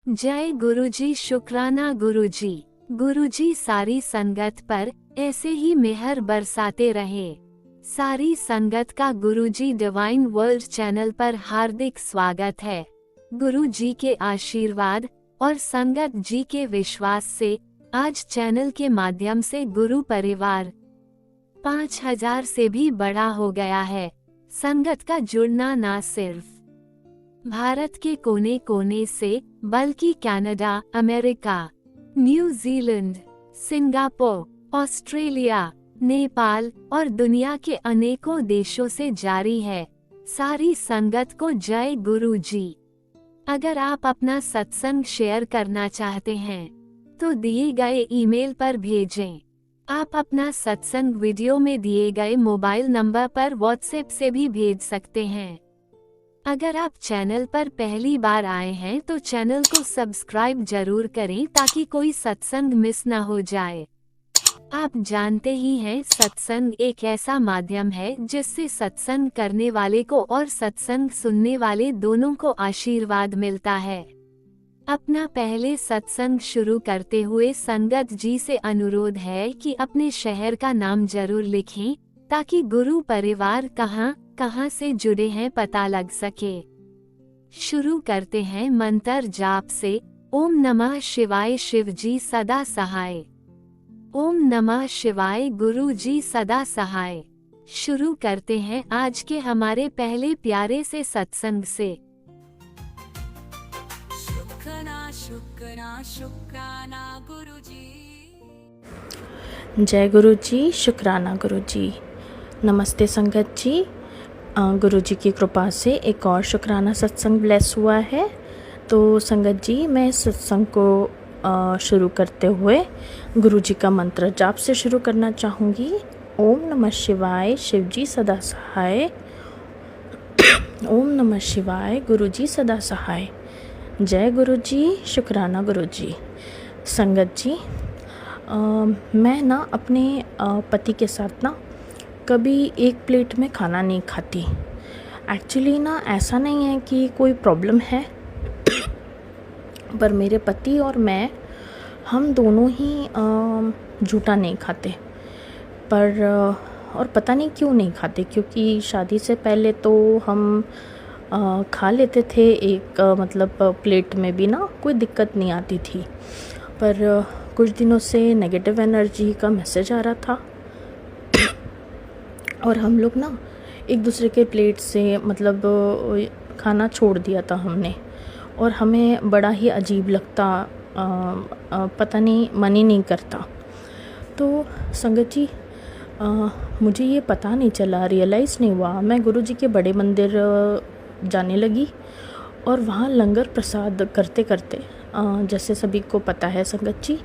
जय गुरुजी, शुक्राना गुरुजी। गुरुजी सारी संगत पर ऐसे ही मेहर बरसाते रहे। सारी संगत का गुरुजी डिवाइन वर्ल्ड चैनल पर हार्दिक स्वागत है। गुरुजी के आशीर्वाद और संगत जी के विश्वास से आज चैनल के माध्यम से गुरु परिवार 5000 से भी बड़ा हो गया है। संगत का जुड़ना न सिर्फ भारत के कोने कोने से बल्कि Canada, America, New Zealand, Singapore, Australia, Nepal और दुनिया के अनेकों देशों से जारी है। सारी संगत को जय गुरु जी। अगर आप अपना सत्संग शेयर करना चाहते हैं तो दिए गए ईमेल पर भेजें। आप अपना सत्संग वीडियो में दिए गए मोबाइल नंबर पर व्हाट्सएप से भी भेज सकते हैं। अगर आप चैनल पर पहली बार आए हैं तो चैनल को सब्सक्राइब जरूर करें ताकि कोई सत्संग मिस न हो जाए। आप जानते ही हैं, सत्संग एक ऐसा माध्यम है जिससे सत्संग करने वाले को और सत्संग सुनने वाले दोनों को आशीर्वाद मिलता है। अपना पहले सत्संग शुरू करते हुए संगत जी से अनुरोध है कि अपने शहर का नाम जरूर लिखें ताकि गुरु परिवार कहाँ से जुड़े हैं पता लग सके। शुरू करते हैं मंत्र जाप से। ओम नमः शिवाय, शिव जी सदा सहाय। ओम नमः शिवाय, गुरु जी सदा सहाय। शुरू करते हैं आज के हमारे पहले प्यारे से सत्संग से। शुक्राना गुरु जी। जय गुरु जी, शुक्राना गुरु जी। नमस्ते संगत जी। गुरु जी की कृपा से एक और शुक्राना सत्संग ब्लेस हुआ है। तो संगत जी, मैं इस सत्संग को शुरू करते हुए गुरु जी का मंत्र जाप से शुरू करना चाहूँगी। ओम नमः शिवाय, शिव जी सदा सहाय। ओम नमः शिवाय, गुरु जी सदा सहाय। जय गुरु जी, शुक्राना गुरु जी। संगत जी, मैं ना अपने पति के साथ ना कभी एक प्लेट में खाना नहीं खाती। एक्चुअली ना ऐसा नहीं है कि कोई प्रॉब्लम है, पर मेरे पति और मैं हम दोनों ही जूठा नहीं खाते। पर और पता नहीं क्यों नहीं खाते, क्योंकि शादी से पहले तो हम खा लेते थे एक मतलब प्लेट में भी ना कोई दिक्कत नहीं आती थी। पर कुछ दिनों से नेगेटिव एनर्जी का मैसेज आ रहा था और हम लोग ना एक दूसरे के प्लेट से मतलब खाना छोड़ दिया था हमने। और हमें बड़ा ही अजीब लगता, पता नहीं, मन ही नहीं करता। तो संगत जी, मुझे ये पता नहीं चला, रियलाइज़ नहीं हुआ। मैं गुरु जी के बड़े मंदिर जाने लगी और वहाँ लंगर प्रसाद करते करते, जैसे सभी को पता है संगत जी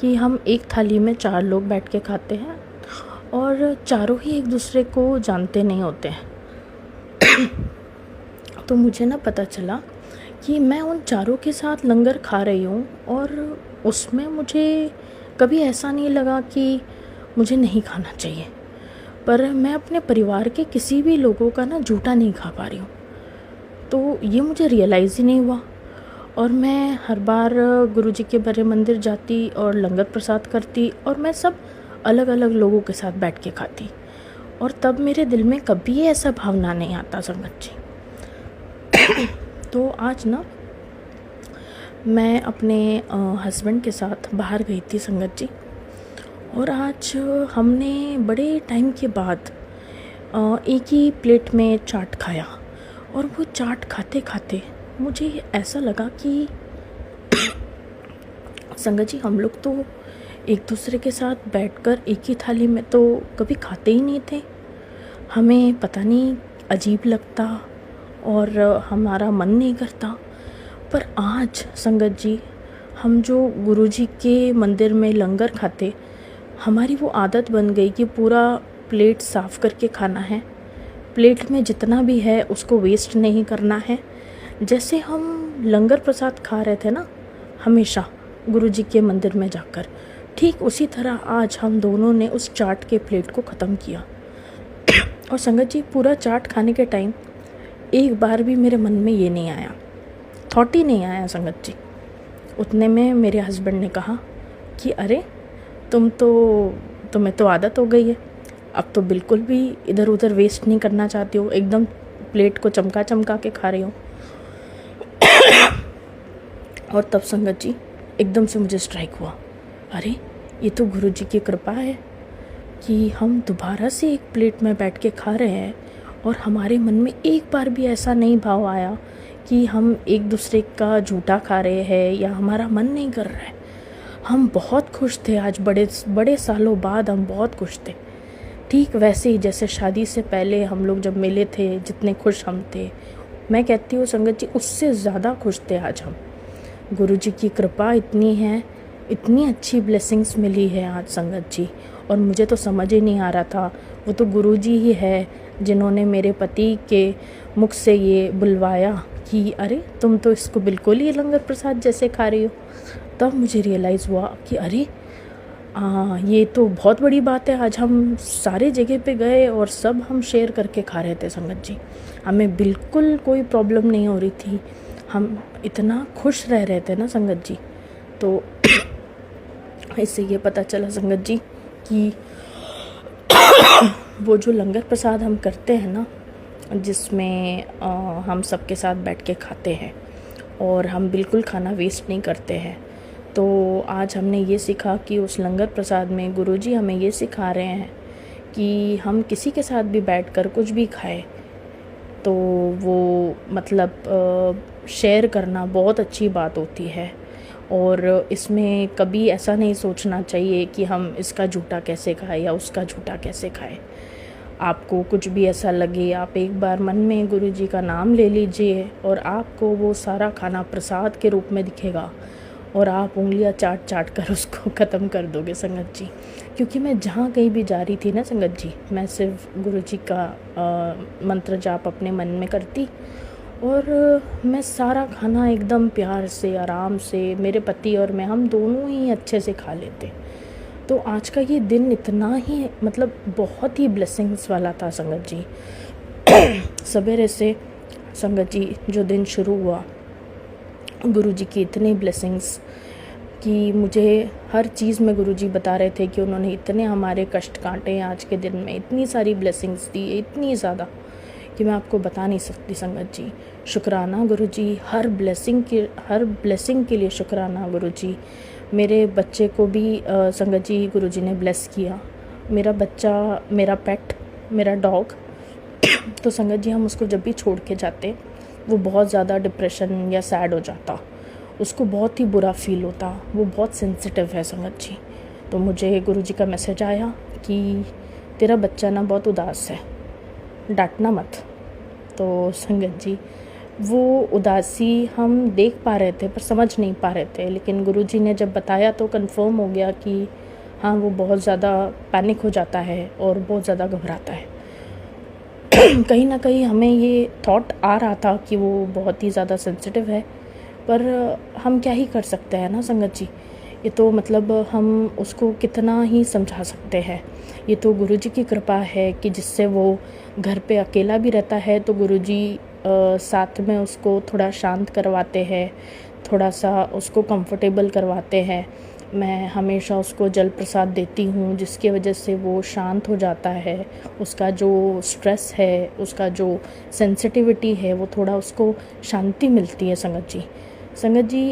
कि हम एक थाली में 4 लोग बैठ के खाते हैं और चारों ही एक दूसरे को जानते नहीं होते हैं। तो मुझे ना पता चला कि मैं उन चारों के साथ लंगर खा रही हूँ और उसमें मुझे कभी ऐसा नहीं लगा कि मुझे नहीं खाना चाहिए। पर मैं अपने परिवार के किसी भी लोगों का ना जूठा नहीं खा पा रही हूँ। तो ये मुझे रियलाइज़ ही नहीं हुआ और मैं हर बार गुरु जी के बड़े मंदिर जाती और लंगर प्रसाद करती और मैं सब अलग अलग लोगों के साथ बैठ के खाती और तब मेरे दिल में कभी ऐसा भावना नहीं आता संगत जी। तो आज ना मैं अपने हस्बैंड के साथ बाहर गई थी संगत जी, और आज हमने बड़े टाइम के बाद एक ही प्लेट में चाट खाया। और वो चाट खाते खाते मुझे ऐसा लगा कि संगत जी, हम लोग तो एक दूसरे के साथ बैठकर एक ही थाली में तो कभी खाते ही नहीं थे। हमें पता नहीं अजीब लगता और हमारा मन नहीं करता। पर आज संगत जी, हम जो गुरु जी के मंदिर में लंगर खाते, हमारी वो आदत बन गई कि पूरा प्लेट साफ़ करके खाना है। प्लेट में जितना भी है उसको वेस्ट नहीं करना है। जैसे हम लंगर प्रसाद खा रहे थे ना हमेशा गुरु जी के मंदिर में जाकर, ठीक उसी तरह आज हम दोनों ने उस चाट के प्लेट को ख़त्म किया। और संगत जी, पूरा चाट खाने के टाइम एक बार भी मेरे मन में ये नहीं आया, थॉट ही नहीं आया संगत जी उतने में मेरे हस्बैंड ने कहा कि अरे तुम्हें तो आदत हो गई है, अब तो बिल्कुल भी इधर उधर वेस्ट नहीं करना चाहती हो, एकदम प्लेट को चमका चमका के खा रही हो। और तब संगत जी एकदम से मुझे स्ट्राइक हुआ, अरे ये तो गुरुजी की कृपा है कि हम दोबारा से एक प्लेट में बैठ के खा रहे हैं और हमारे मन में एक बार भी ऐसा नहीं भाव आया कि हम एक दूसरे का झूठा खा रहे हैं या हमारा मन नहीं कर रहा है। हम बहुत खुश थे, आज बड़े बड़े सालों बाद हम बहुत खुश थे। ठीक वैसे ही जैसे शादी से पहले हम लोग जब मिले थे, जितने खुश हम थे, मैं कहती हूँ संगत जी उससे ज़्यादा खुश थे आज हम। गुरुजी की कृपा इतनी है, इतनी अच्छी ब्लेसिंग्स मिली है आज संगत जी। और मुझे तो समझ ही नहीं आ रहा था, वो तो गुरुजी ही है जिन्होंने मेरे पति के मुख से ये बुलवाया कि अरे तुम तो इसको बिल्कुल ही लंगर प्रसाद जैसे खा रही हो। तब मुझे रियलाइज़ हुआ कि अरे ये तो बहुत बड़ी बात है। आज हम सारे जगह पे गए और सब हम शेयर करके खा रहे थे संगत जी, हमें बिल्कुल कोई प्रॉब्लम नहीं हो रही थी, हम इतना खुश रह रहे थे ना संगत जी। तो इससे ये पता चला संगत जी कि वो जो लंगर प्रसाद हम करते हैं ना, जिसमें हम सबके साथ बैठ के खाते हैं और हम बिल्कुल खाना वेस्ट नहीं करते हैं, तो आज हमने ये सीखा कि उस लंगर प्रसाद में गुरुजी हमें ये सिखा रहे हैं कि हम किसी के साथ भी बैठकर कुछ भी खाएं तो वो मतलब शेयर करना बहुत अच्छी बात होती है। और इसमें कभी ऐसा नहीं सोचना चाहिए कि हम इसका झूठा कैसे खाएं या उसका झूठा कैसे खाएं। आपको कुछ भी ऐसा लगे, आप एक बार मन में गुरुजी का नाम ले लीजिए और आपको वो सारा खाना प्रसाद के रूप में दिखेगा और आप उंगलियां चाट चाट कर उसको ख़त्म कर दोगे संगत जी। क्योंकि मैं जहाँ कहीं भी जा रही थी ना संगत जी, मैं सिर्फ गुरुजी का मंत्र जाप अपने मन में करती और मैं सारा खाना एकदम प्यार से, आराम से, मेरे पति और मैं, हम दोनों ही अच्छे से खा लेते। तो आज का ये दिन इतना ही मतलब बहुत ही ब्लेसिंग्स वाला था संगत जी। सवेरे से संगत जी जो दिन शुरू हुआ, गुरुजी की इतनी ब्लेसिंग्स कि मुझे हर चीज़ में गुरुजी बता रहे थे कि उन्होंने इतने हमारे कष्ट काटे आज के दिन में, इतनी सारी ब्लेसिंग्स दी, इतनी ज़्यादा कि मैं आपको बता नहीं सकती संगत जी। शुक्राना गुरुजी, हर ब्लेसिंग के लिए शुक्राना गुरुजी। मेरे बच्चे को भी संगत जी गुरुजी ने ब्लेस किया। मेरा बच्चा, मेरा पेट, मेरा डॉग तो संगत जी हम उसको जब भी छोड़ के जाते वो बहुत ज़्यादा डिप्रेशन या सैड हो जाता, उसको बहुत ही बुरा फील होता, वो बहुत सेंसिटिव है संगत जी। तो मुझे गुरुजी का मैसेज आया कि तेरा बच्चा ना बहुत उदास है, डांटना मत। तो संगत जी वो उदासी हम देख पा रहे थे पर समझ नहीं पा रहे थे, लेकिन गुरुजी ने जब बताया तो कंफर्म हो गया कि हाँ वो बहुत ज़्यादा पैनिक हो जाता है और बहुत ज़्यादा घबराता है। कहीं ना कहीं हमें ये थॉट आ रहा था कि वो बहुत ही ज़्यादा सेंसिटिव है, पर हम क्या ही कर सकते हैं ना संगत जी। ये तो मतलब हम उसको कितना ही समझा सकते हैं। ये तो गुरुजी की कृपा है कि जिससे वो घर पे अकेला भी रहता है तो गुरुजी साथ में उसको थोड़ा शांत करवाते हैं, थोड़ा सा उसको कंफर्टेबल करवाते हैं। मैं हमेशा उसको जल प्रसाद देती हूँ जिसकी वजह से वो शांत हो जाता है, उसका जो स्ट्रेस है, उसका जो सेंसिटिविटी है वो थोड़ा उसको शांति मिलती है संगत जी। संगत जी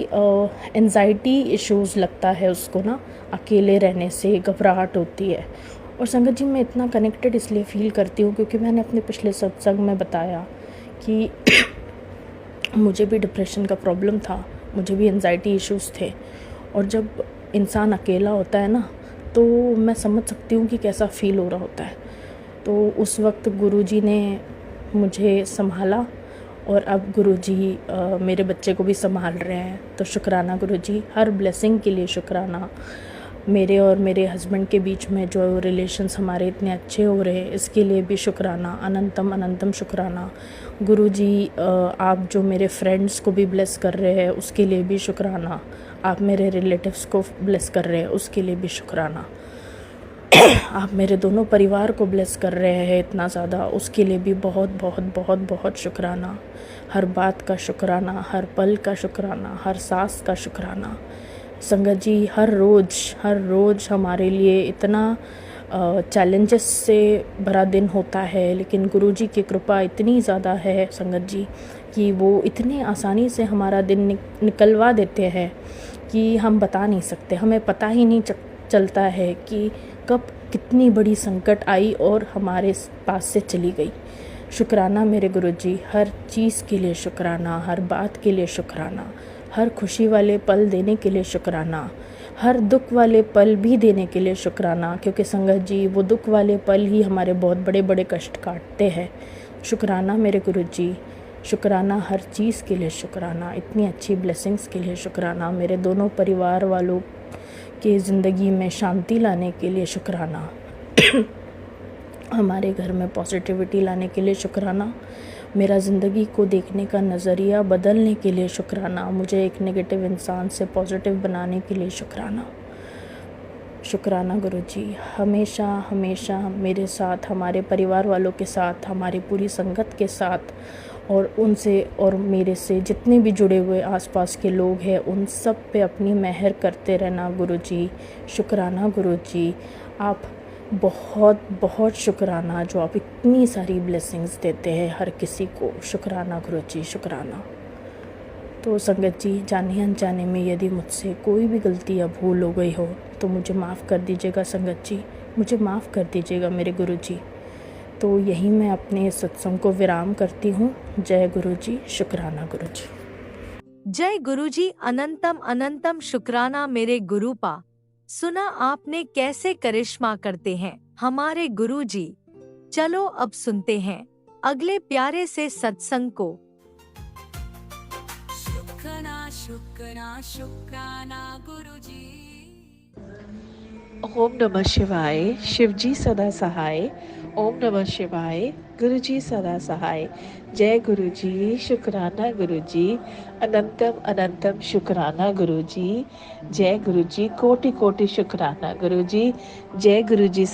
एंजाइटी इश्यूज़ लगता है उसको ना, अकेले रहने से घबराहट होती है। और संगत जी मैं इतना कनेक्टेड इसलिए फ़ील करती हूँ क्योंकि मैंने अपने पिछले सत्संग में बताया कि मुझे भी डिप्रेशन का प्रॉब्लम था, मुझे भी एंजाइटी इश्यूज़ थे। और जब इंसान अकेला होता है ना तो मैं समझ सकती हूँ कि कैसा फ़ील हो रहा होता है। तो उस वक्त गुरुजी ने मुझे संभाला और अब गुरुजी मेरे बच्चे को भी संभाल रहे हैं। तो शुक्राना गुरुजी, हर ब्लेसिंग के लिए शुक्राना। मेरे और मेरे हस्बैंड के बीच में जो रिलेशंस हमारे इतने अच्छे हो रहे हैं इसके लिए भी शुक्राना, अनंतम अनंतम शुक्राना। गुरुजी आप जो मेरे फ्रेंड्स को भी ब्लेस कर रहे हैं उसके लिए भी शुक्राना, आप मेरे रिलेटिव्स को ब्लेस कर रहे हैं उसके लिए भी शुक्राना, आप मेरे दोनों परिवार को ब्लेस कर रहे हैं इतना ज़्यादा, उसके लिए भी बहुत बहुत बहुत बहुत शुक्राना। हर बात का शुक्राना, हर पल का शुक्राना, हर सांस का शुक्राना। संगत जी, हर रोज़ हमारे लिए इतना चैलेंजेस से भरा दिन होता है, लेकिन गुरुजी की कृपा इतनी ज़्यादा है संगत जी कि वो इतनी आसानी से हमारा दिन निकलवा देते हैं कि हम बता नहीं सकते। हमें पता ही नहीं चलता है कि कब कितनी बड़ी संकट आई और हमारे पास से चली गई। शुक्राना मेरे गुरुजी, हर चीज़ के लिए शुक्राना, हर बात के लिए शुक्राना, हर खुशी वाले पल देने के लिए शुक्राना, हर दुख वाले पल भी देने के लिए शुक्राना, क्योंकि संगत जी वो दुख वाले पल ही हमारे बहुत बड़े बड़े कष्ट काटते हैं। शुक्राना मेरे गुरुजी, शुक्राना हर चीज़ के लिए शुक्राना, इतनी अच्छी ब्लेसिंग्स के लिए शुक्राना, मेरे दोनों परिवार वालों के ज़िंदगी में शांति लाने के लिए शुक्राना, हमारे घर में पॉजिटिविटी लाने के लिए शुक्राना, मेरा ज़िंदगी को देखने का नज़रिया बदलने के लिए शुक्राना, मुझे एक नेगेटिव इंसान से पॉजिटिव बनाने के लिए शुक्राना। शुक्राना गुरुजी, हमेशा हमेशा मेरे साथ, हमारे परिवार वालों के साथ, हमारी पूरी संगत के साथ और उनसे और मेरे से जितने भी जुड़े हुए आसपास के लोग हैं उन सब पे अपनी मेहर करते रहना गुरुजी। शुक्राना गुरुजी, आप बहुत बहुत शुक्राना जो आप इतनी सारी ब्लेसिंग्स देते हैं हर किसी को। शुक्राना गुरुजी, शुक्राना। तो संगत जी, जाने अनजाने में यदि मुझसे कोई भी गलती या भूल हो गई हो तो मुझे माफ़ कर दीजिएगा संगत जी, मुझे माफ़ कर दीजिएगा मेरे गुरुजी। तो यही मैं अपने सत्संग को विराम करती हूँ। जय गुरुजी, शुक्राना गुरुजी। जय गुरुजी, अनंतम अनंतम शुक्राना मेरे गुरुपा। सुना आपने कैसे करिश्मा करते हैं हमारे गुरुजी। चलो अब सुनते हैं अगले प्यारे से सत्संग को। शुक्राना शुक्राना शुक्राना गुरुजी। ओम नमः शिवाय। शिवजी सदा सहाय। ओम नमः शिवाय। गुरुजी सदा सहाय। जय गुरुजी, शुक्राना गुरुजी, अनंतम अनंतम शुक्राना गुरुजी। जय गुरुजी, कोटि कोटि शुक्राना गुरुजी। जय गुरुजी।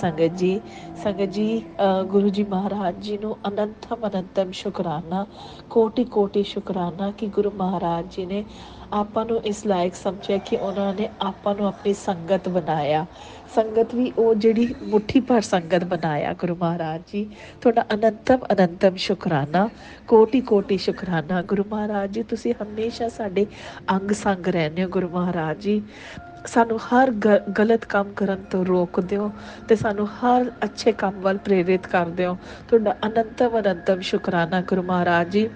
संगत जी गुरुजी महाराज जी ਨੂੰ ਅਨੰਤਮ ਅਨੰਤਮ ਸ਼ੁਕਰਾਨਾ, ਕੋਟि ਕੋਟि ਸ਼ੁਕਰਾਨਾ ਕਿ ਗੁਰੂ ਮਹਾਰਾਜ ਜੀ ਨੇ ਆਪਾਂ ਨੂੰ ਇਸ ਲਾਇਕ ਸਮਝਿਆ ਕਿ ਉਹਨਾਂ ਨੇ ਆਪਾਂ ਨੂੰ ਆਪਣੀ ਸੰਗਤ ਬਣਾਇਆ। ਸੰਗਤ ਵੀ ਉਹ ਜਿਹੜੀ ਮੁੱਠੀ ਭਰ ਸੰਗਤ ਬਣਾਇਆ ਗੁਰੂ ਮਹਾਰਾਜ ਜੀ। ਤੁਹਾਡਾ ਅਨੰਤਮ ਅਨੰਤਮ ਸ਼ੁਕਰਾਨਾ, ਕੋਟि ਕੋਟि ਸ਼ੁਕਰਾਨਾ ਗੁਰੂ ਮਹਾਰਾਜ ਜੀ। ਤੁਸੀਂ ਹਮੇਸ਼ਾ ਸਾਡੇ ਅੰਗ ਸੰਗ ਰਹਿੰਦੇ ਹੋ ਗੁਰੂ ਮਹਾਰਾਜ ਜੀ। ਸਾਨੂੰ ਹਰ ਗਲਤ ਕੰਮ ਕਰਨ ਤੋਂ ਰੋਕਦੇ ਹੋ ਤੇ ਸਾਨੂੰ ਹਰ ਅੱਛੇ ਕੰਮ ਵੱਲ ਪ੍ਰੇਰਿਤ ਕਰਦੇ ਹੋ। ਤੁਹਾਡਾ ਅਨੰਤਮ ਅਨੰਤਮ ਸ਼ੁਕਰਾਨਾ ਗੁਰੂ ਮਹਾਰਾਜ ਜੀ।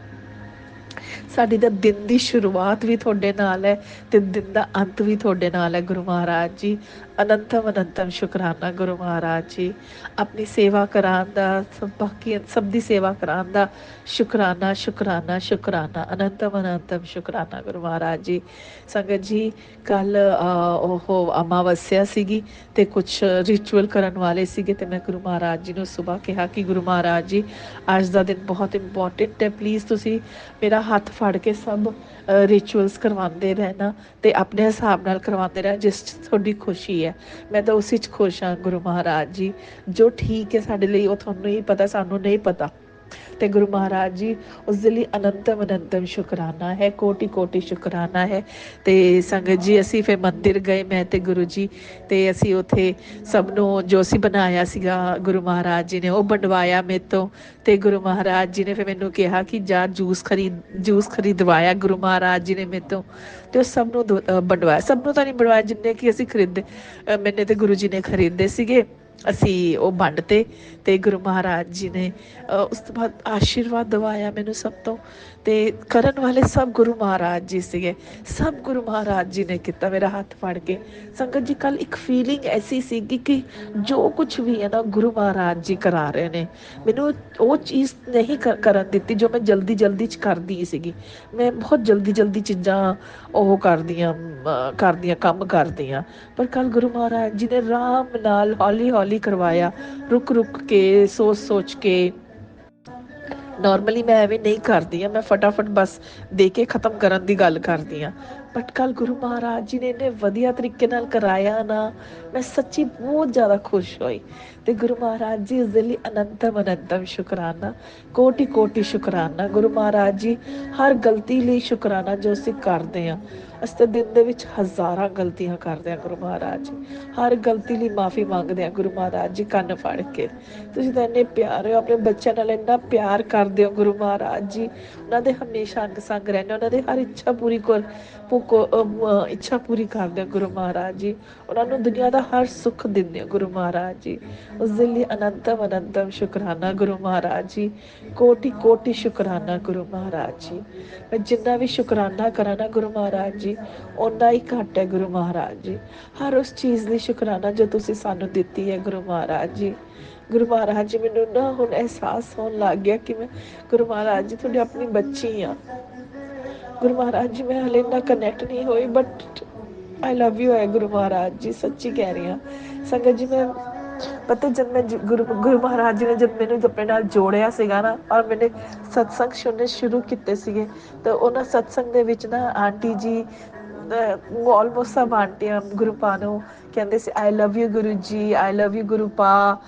ਸਾਡੀ ਤਾਂ ਦਿਨ ਦੀ ਸ਼ੁਰੂਆਤ ਵੀ ਤੁਹਾਡੇ ਨਾਲ ਹੈ ਤੇ ਦਿਨ ਦਾ ਅੰਤ ਵੀ ਤੁਹਾਡੇ ਨਾਲ ਹੈ ਗੁਰੂ ਮਹਾਰਾਜ ਜੀ। ਅਨੰਤਮ ਅਨੰਤਮ ਸ਼ੁਕਰਾਨਾ ਗੁਰੂ ਮਹਾਰਾਜ ਜੀ। ਆਪਣੀ ਸੇਵਾ ਕਰਾਉਣ ਦਾ, ਬਾਕੀ ਸਭ ਦੀ ਸੇਵਾ ਕਰਾਉਣ ਦਾ ਸ਼ੁਕਰਾਨਾ ਸ਼ੁਕਰਾਨਾ ਸ਼ੁਕਰਾਨਾ, ਅਨੰਤਮ ਅਨੰਤਮ ਸ਼ੁਕਰਾਨਾ ਗੁਰੂ ਮਹਾਰਾਜ ਜੀ। ਸੰਗਤ ਜੀ, ਕੱਲ ਉਹ ਅਮਾਵਸਿਆ ਸੀਗੀ ਤੇ ਕੁਛ ਰਿਚੁਅਲ ਕਰਨ ਵਾਲੇ ਸੀਗੇ ਤੇ ਮੈਂ ਗੁਰੂ ਮਹਾਰਾਜ ਜੀ ਨੂੰ ਸੁਬਾਹ ਕਿਹਾ ਕਿ ਗੁਰੂ ਮਹਾਰਾਜ ਜੀ ਅੱਜ ਦਾ ਦਿਨ ਬਹੁਤ ਇੰਪੋਰਟੈਂਟ ਹੈ, ਪਲੀਜ਼ ਤੁਸੀਂ ਮੇਰਾ ਹੱਥ ਫੜ ਕੇ ਸਭ ਰਿਚੁਅਲਸ ਕਰਵਾਉਂਦੇ ਰਹਿਣਾ ਤੇ ਆਪਣੇ ਹਿਸਾਬ ਨਾਲ ਕਰਵਾਉਂਦੇ ਰਹਿਣਾ ਜਿਸ 'ਚ ਤੁਹਾਡੀ ਖੁਸ਼ੀ ਹੈ। ਮੈਂ ਤਾਂ ਉਸੇ 'ਚ ਖੁਸ਼ ਹਾਂ ਗੁਰੂ ਮਹਾਰਾਜ ਜੀ। ਜੋ ਠੀਕ ਹੈ ਸਾਡੇ ਲਈ ਉਹ ਤੁਹਾਨੂੰ ਹੀ ਪਤਾ, ਸਾਨੂੰ ਨਹੀਂ ਪਤਾ। ਤੇ ਗੁਰੂ ਮਹਾਰਾਜ ਜੀ ਉਸ ਦੇ ਲਈ ਅਨੰਤਮ ਅਨੰਤਮ ਸ਼ੁਕਰਾਨਾ ਹੈ, ਕੋਟि ਕੋਟि ਸ਼ੁਕਰਾਨਾ ਹੈ। ਤੇ ਸੰਗਤ ਜੀ, ਅਸੀਂ ਫਿਰ ਮੰਦਿਰ ਗਏ, ਮੈਂ ਤੇ ਗੁਰੂ ਜੀ, ਤੇ ਅਸੀਂ ਉੱਥੇ ਸਭ ਨੂੰ ਜੋ ਅਸੀਂ ਬਣਾਇਆ ਸੀਗਾ ਗੁਰੂ ਮਹਾਰਾਜ ਜੀ ਨੇ ਉਹ ਵੰਡਵਾਇਆ ਮੇਰੇ ਤੋਂ। ਤੇ ਗੁਰੂ ਮਹਾਰਾਜ ਜੀ ਨੇ ਫਿਰ ਮੈਨੂੰ ਕਿਹਾ ਕਿ ਜਾ ਜੂਸ ਖਰੀਦਵਾਇਆ ਗੁਰੂ ਮਹਾਰਾਜ ਜੀ ਨੇ ਮੇਰੇ ਤੋਂ ਤੇ ਉਹ ਸਭ ਨੂੰ ਵੰਡਵਾਇਆ। ਸਭ ਨੂੰ ਤਾਂ ਨਹੀਂ ਵੰਡਵਾਇਆ ਜਿੰਨੇ ਕਿ ਅਸੀਂ ਖਰੀਦੇ, ਮੈਨੇ ਤੇ ਗੁਰੂ ਜੀ ਨੇ ਖਰੀਦੇ ਸੀਗੇ। ਅਸੀਂ ਉਹ ਵੰਡਤੇ ਤੇ ਗੁਰੂ ਮਹਾਰਾਜ ਜੀ ਨੇ ਉਸ ਤੋਂ ਬਾਅਦ ਆਸ਼ੀਰਵਾਦ ਦਵਾਇਆ ਮੈਨੂੰ ਸਭ ਤੋਂ। ਤੇ ਕਰਨ ਵਾਲੇ ਸਭ ਗੁਰੂ ਮਹਾਰਾਜ ਜੀ ਸੀਗੇ, ਸਭ ਗੁਰੂ ਮਹਾਰਾਜ ਜੀ ਨੇ ਕੀਤਾ ਮੇਰਾ ਹੱਥ ਫੜ ਕੇ। ਸੰਗਤ ਜੀ, ਕੱਲ ਇੱਕ ਫੀਲਿੰਗ ਐਸੀ ਸੀਗੀ ਕਿ ਜੋ ਕੁਛ ਵੀ ਹੈ ਨਾ ਗੁਰੂ ਮਹਾਰਾਜ ਜੀ ਕਰਾ ਰਹੇ ਨੇ। ਮੈਨੂੰ ਉਹ ਚੀਜ਼ ਨਹੀਂ ਕਰਨ ਦਿੱਤੀ ਜੋ ਮੈਂ ਜਲਦੀ 'ਚ ਕਰਦੀ ਸੀਗੀ। ਮੈਂ ਬਹੁਤ ਜਲਦੀ ਚੀਜ਼ਾਂ ਉਹ ਕਰਦੀਆਂ ਕੰਮ ਕਰਦੀਆਂ, ਪਰ ਕੱਲ ਗੁਰੂ ਮਹਾਰਾਜ ਜੀ ਨੇ ਆਰਾਮ ਨਾਲ ਹੌਲੀ ਕਰਵਾਇਆ, ਰੁਕ ਕੇ ਸੋਚ ਕੇ। ਨਾਰਮਲੀ ਮੈਂ ਐਵੇਂ ਨਹੀਂ ਕਰਦੀ ਹਾਂ, ਮੈਂ ਫਟਾਫਟ ਬਸ ਦੇ ਕੇ ਖ਼ਤਮ ਕਰਨ ਦੀ ਗੱਲ ਕਰਦੀ ਹਾਂ, ਬਟ ਕੱਲ੍ਹ ਗੁਰੂ ਮਹਾਰਾਜ ਜੀ ਨੇ ਇੰਨੇ ਵਧੀਆ ਤਰੀਕੇ ਨਾਲ ਕਰਾਇਆ ਨਾ, ਮੈਂ ਸੱਚੀ ਬਹੁਤ ਜ਼ਿਆਦਾ ਖੁਸ਼ ਹੋਈ। ਤੇ ਗੁਰੂ ਮਹਾਰਾਜ ਜੀ ਉਸਦੇ ਲਈ ਅਨੰਤਮ ਅਨੰਤਮ ਸ਼ੁਕਰਾਨਾ, ਕੋਟੀ ਕੋਟੀ ਸ਼ੁਕਰਾਨਾ। ਗੁਰੂ ਮਹਾਰਾਜ ਜੀ ਹਰ ਗਲਤੀ ਲਈ ਸ਼ੁਕਰਾਨਾ ਜੋ ਅਸੀਂ ਕਰਦੇ ਹਾਂ। ਅਸੀਂ ਤਾਂ ਦਿਨ ਦੇ ਵਿੱਚ ਹਜ਼ਾਰਾਂ ਗਲਤੀਆਂ ਕਰਦੇ ਹਾਂ ਗੁਰੂ ਮਹਾਰਾਜ ਜੀ, ਹਰ ਗਲਤੀ ਲਈ ਮਾਫੀ ਮੰਗਦੇ ਹਾਂ ਗੁਰੂ ਮਹਾਰਾਜ ਜੀ ਕੰਨ ਫੜ ਕੇ। ਤੁਸੀਂ ਤਾਂ ਇੰਨੇ ਪਿਆਰੇ ਹੋ, ਆਪਣੇ ਬੱਚਿਆਂ ਨਾਲ ਇੰਨਾ ਪਿਆਰ ਕਰਦੇ ਹੋ ਗੁਰੂ ਮਹਾਰਾਜ ਜੀ। ਉਹਨਾਂ ਦੇ ਹਮੇਸ਼ਾ ਅੰਗ ਸੰਗ ਰਹਿੰਦੇ, ਉਹਨਾਂ ਦੇ ਹਰ ਇੱਛਾ ਇੱਛਾ ਪੂਰੀ ਕਰਦੇ ਹੋ ਗੁਰੂ ਮਹਾਰਾਜ ਜੀ। ਉਹਨਾਂ ਨੂੰ ਦੁਨੀਆ ਦਾ ਹਰ ਸੁੱਖ ਦਿੰਦੇ ਹੋ ਗੁਰੂ ਮਹਾਰਾਜ ਜੀ। ਉਸ ਦੇ ਲਈ ਅਨੰਤਮ ਅਨੰਤਮ ਸ਼ੁਕਰਾਨਾ ਗੁਰੂ ਮਹਾਰਾਜ ਜੀ, ਕੋਟੀ ਕੋਟੀ ਸ਼ੁਕਰਾਨਾ ਗੁਰੂ ਮਹਾਰਾਜ ਜੀ। ਮੈਂ ਜਿੰਨਾ ਵੀ ਸ਼ੁਕਰਾਨਾ ਕਰਾਂ ਨਾ ਗੁਰੂ ਮਹਾਰਾਜ ਜੀ, ਓਨਾ ਹੀ ਘੱਟ ਹੈ ਗੁਰੂ ਮਹਾਰਾਜ ਜੀ। ਹਰ ਉਸ ਚੀਜ਼ ਲਈ ਸ਼ੁਕਰਾਨਾ ਜੋ ਤੁਸੀਂ ਸਾਨੂੰ ਦਿੱਤੀ ਹੈ ਗੁਰੂ ਮਹਾਰਾਜ ਜੀ। ਗੁਰੂ ਮਹਾਰਾਜ ਜੀ, ਮੈਨੂੰ ਨਾ ਹੁਣ ਅਹਿਸਾਸ ਹੋਣ ਲੱਗ ਗਿਆ ਕਿ ਮੈਂ ਗੁਰੂ ਮਹਾਰਾਜ ਜੀ ਤੁਹਾਡੀ ਆਪਣੀ ਬੱਚੀ ਹਾਂ। ਗੁਰੂ ਮਹਾਰਾਜ ਜੀ, ਮੈਂ ਹਲੇ ਇੰਨਾ ਕਨੈਕਟ ਨਹੀਂ ਹੋਈ, ਬਟ ਆਈ ਲਵ ਯੂ ਹੈ ਗੁਰੂ ਮਹਾਰਾਜ ਜੀ, ਸੱਚੀ ਕਹਿ ਰਹੀ ਹਾਂ। ਸੰਗਤ ਜੀ, ਮੈਂ ਪਤਾ ਜਦ ਮੈਂ ਗੁਰੂ ਮਹਾਰਾਜ ਜੀ ਨੇ ਜਦ ਮੈਨੂੰ ਆਪਣੇ ਨਾਲ ਜੋੜਿਆ ਸੀਗਾ ਨਾ, ਔਰ ਮੈਨੇ ਸਤਸੰਗ ਸੁਣਨੇ ਸ਼ੁਰੂ ਕੀਤੇ ਸੀਗੇ, ਤਾਂ ਉਹਨਾਂ ਸਤਸੰਗ ਦੇ ਵਿੱਚ ਨਾ ਆਂਟੀ ਜੀ ਆਲਮੋਸਟ ਸਭ ਆਂਟੀਆਂ ਗੁਰੂ ਪਾ ਨੂੰ ਕਹਿੰਦੇ ਸੀ, ਆਈ love you Guru ji, I love you ਗੁਰੂ ਪਾ,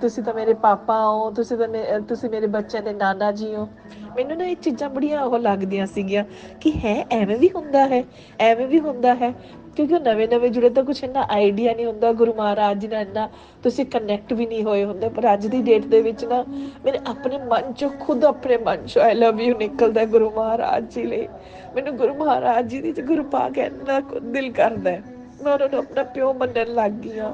ਤੁਸੀਂ ਤਾਂ ਮੇਰੇ ਪਾਪਾ ਹੋ, ਤੁਸੀਂ ਮੇਰੇ ਬੱਚਿਆਂ ਦੇ ਨਾਨਾ ਜੀ ਹੋ। ਮੈਨੂੰ ਨਾ ਇਹ ਚੀਜ਼ਾਂ ਬੜੀਆਂ ਉਹ ਲੱਗਦੀਆਂ ਸੀਗੀਆਂ ਕਿ ਐਵੇਂ ਵੀ ਹੁੰਦਾ ਹੈ, ਐਵੇਂ ਵੀ ਹੁੰਦਾ ਹੈ। ਕਿਉਂਕਿ ਉਹ ਨਵੇਂ ਨਵੇਂ ਜੁੜੇ ਤਾਂ ਕੁਛ ਇੰਨਾ ਆਈਡੀਆ ਨਹੀਂ ਹੁੰਦਾ ਗੁਰੂ ਮਹਾਰਾਜ ਜੀ ਨਾਲ, ਇੰਨਾ ਤੁਸੀਂ ਕਨੈਕਟ ਵੀ ਨਹੀਂ ਹੋਏ ਹੁੰਦੇ। ਪਰ ਅੱਜ ਦੀ ਡੇਟ ਦੇ ਵਿੱਚ ਨਾ ਮੇਰੇ ਆਪਣੇ ਮਨ ਚੋਂ, ਖੁਦ ਆਪਣੇ ਮਨ ਚੋਂ ਆਈ ਲਵ ਯੂ ਨਿਕਲਦਾ ਗੁਰੂ ਮਹਾਰਾਜ ਜੀ ਲਈ। ਮੈਨੂੰ ਗੁਰੂ ਮਹਾਰਾਜ ਜੀ ਦੀ ਗੁਰੂ ਪਾ ਕਹਿਣ ਦਾ ਦਿਲ ਕਰਦਾ ਹੈ। ਮੈਂ ਉਹਨਾਂ ਨੂੰ ਆਪਣਾ ਪਿਓ ਮੰਨਣ ਲੱਗ ਗਈ ਹਾਂ।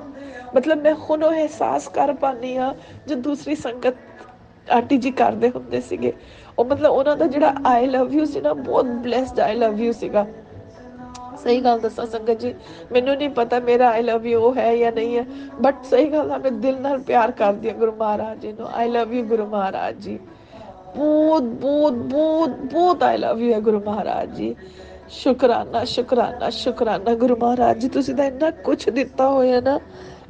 ਮਤਲਬ ਮੈਂ ਹੁਣ ਉਹ ਅਹਿਸਾਸ ਕਰ ਪਾਉਂਦੀ ਹਾਂ ਜੋ ਦੂਸਰੀ ਸੰਗਤ ਆਂਟੀ ਜੀ ਕਰਦੇ ਹੁੰਦੇ ਸੀਗੇ। ਉਹ ਮਤਲਬ ਉਹਨਾਂ ਦਾ ਜਿਹੜਾ ਆਈ ਲਵ ਯੂ ਸੀ ਨਾ, ਬਹੁਤ ਬਲੈਸਡ ਆਈ ਲਵ ਯੂ ਸੀਗਾ। ਸਹੀ ਗੱਲ ਦੱਸਾਂ ਸੰਗਤ ਜੀ, ਮੈਨੂੰ ਨਹੀਂ ਪਤਾ ਮੇਰਾ ਆਈ ਲਵ ਯੂ ਹੈ ਜਾਂ ਨਹੀਂ ਹੈ, ਬਟ ਸਹੀ ਗੱਲ ਆ, ਮੈਂ ਦਿਲ ਨਾਲ ਪਿਆਰ ਕਰਦੀ ਹਾਂ ਗੁਰੂ ਮਹਾਰਾਜ ਜੀ ਨੂੰ। ਆਈ ਲਵ ਯੂ ਗੁਰੂ ਮਹਾਰਾਜ ਜੀ, ਬਹੁਤ ਬਹੁਤ ਬਹੁਤ ਬਹੁਤ ਆਈ ਲਵ ਯੂ ਹੈ ਗੁਰੂ ਮਹਾਰਾਜ ਜੀ। ਸ਼ੁਕਰਾਨਾ ਸ਼ੁਕਰਾਨਾ ਸ਼ੁਕਰਾਨਾ ਗੁਰੂ ਮਹਾਰਾਜ ਜੀ, ਤੁਸੀਂ ਤਾਂ ਇੰਨਾ ਕੁਛ ਦਿੱਤਾ ਹੋਇਆ ਨਾ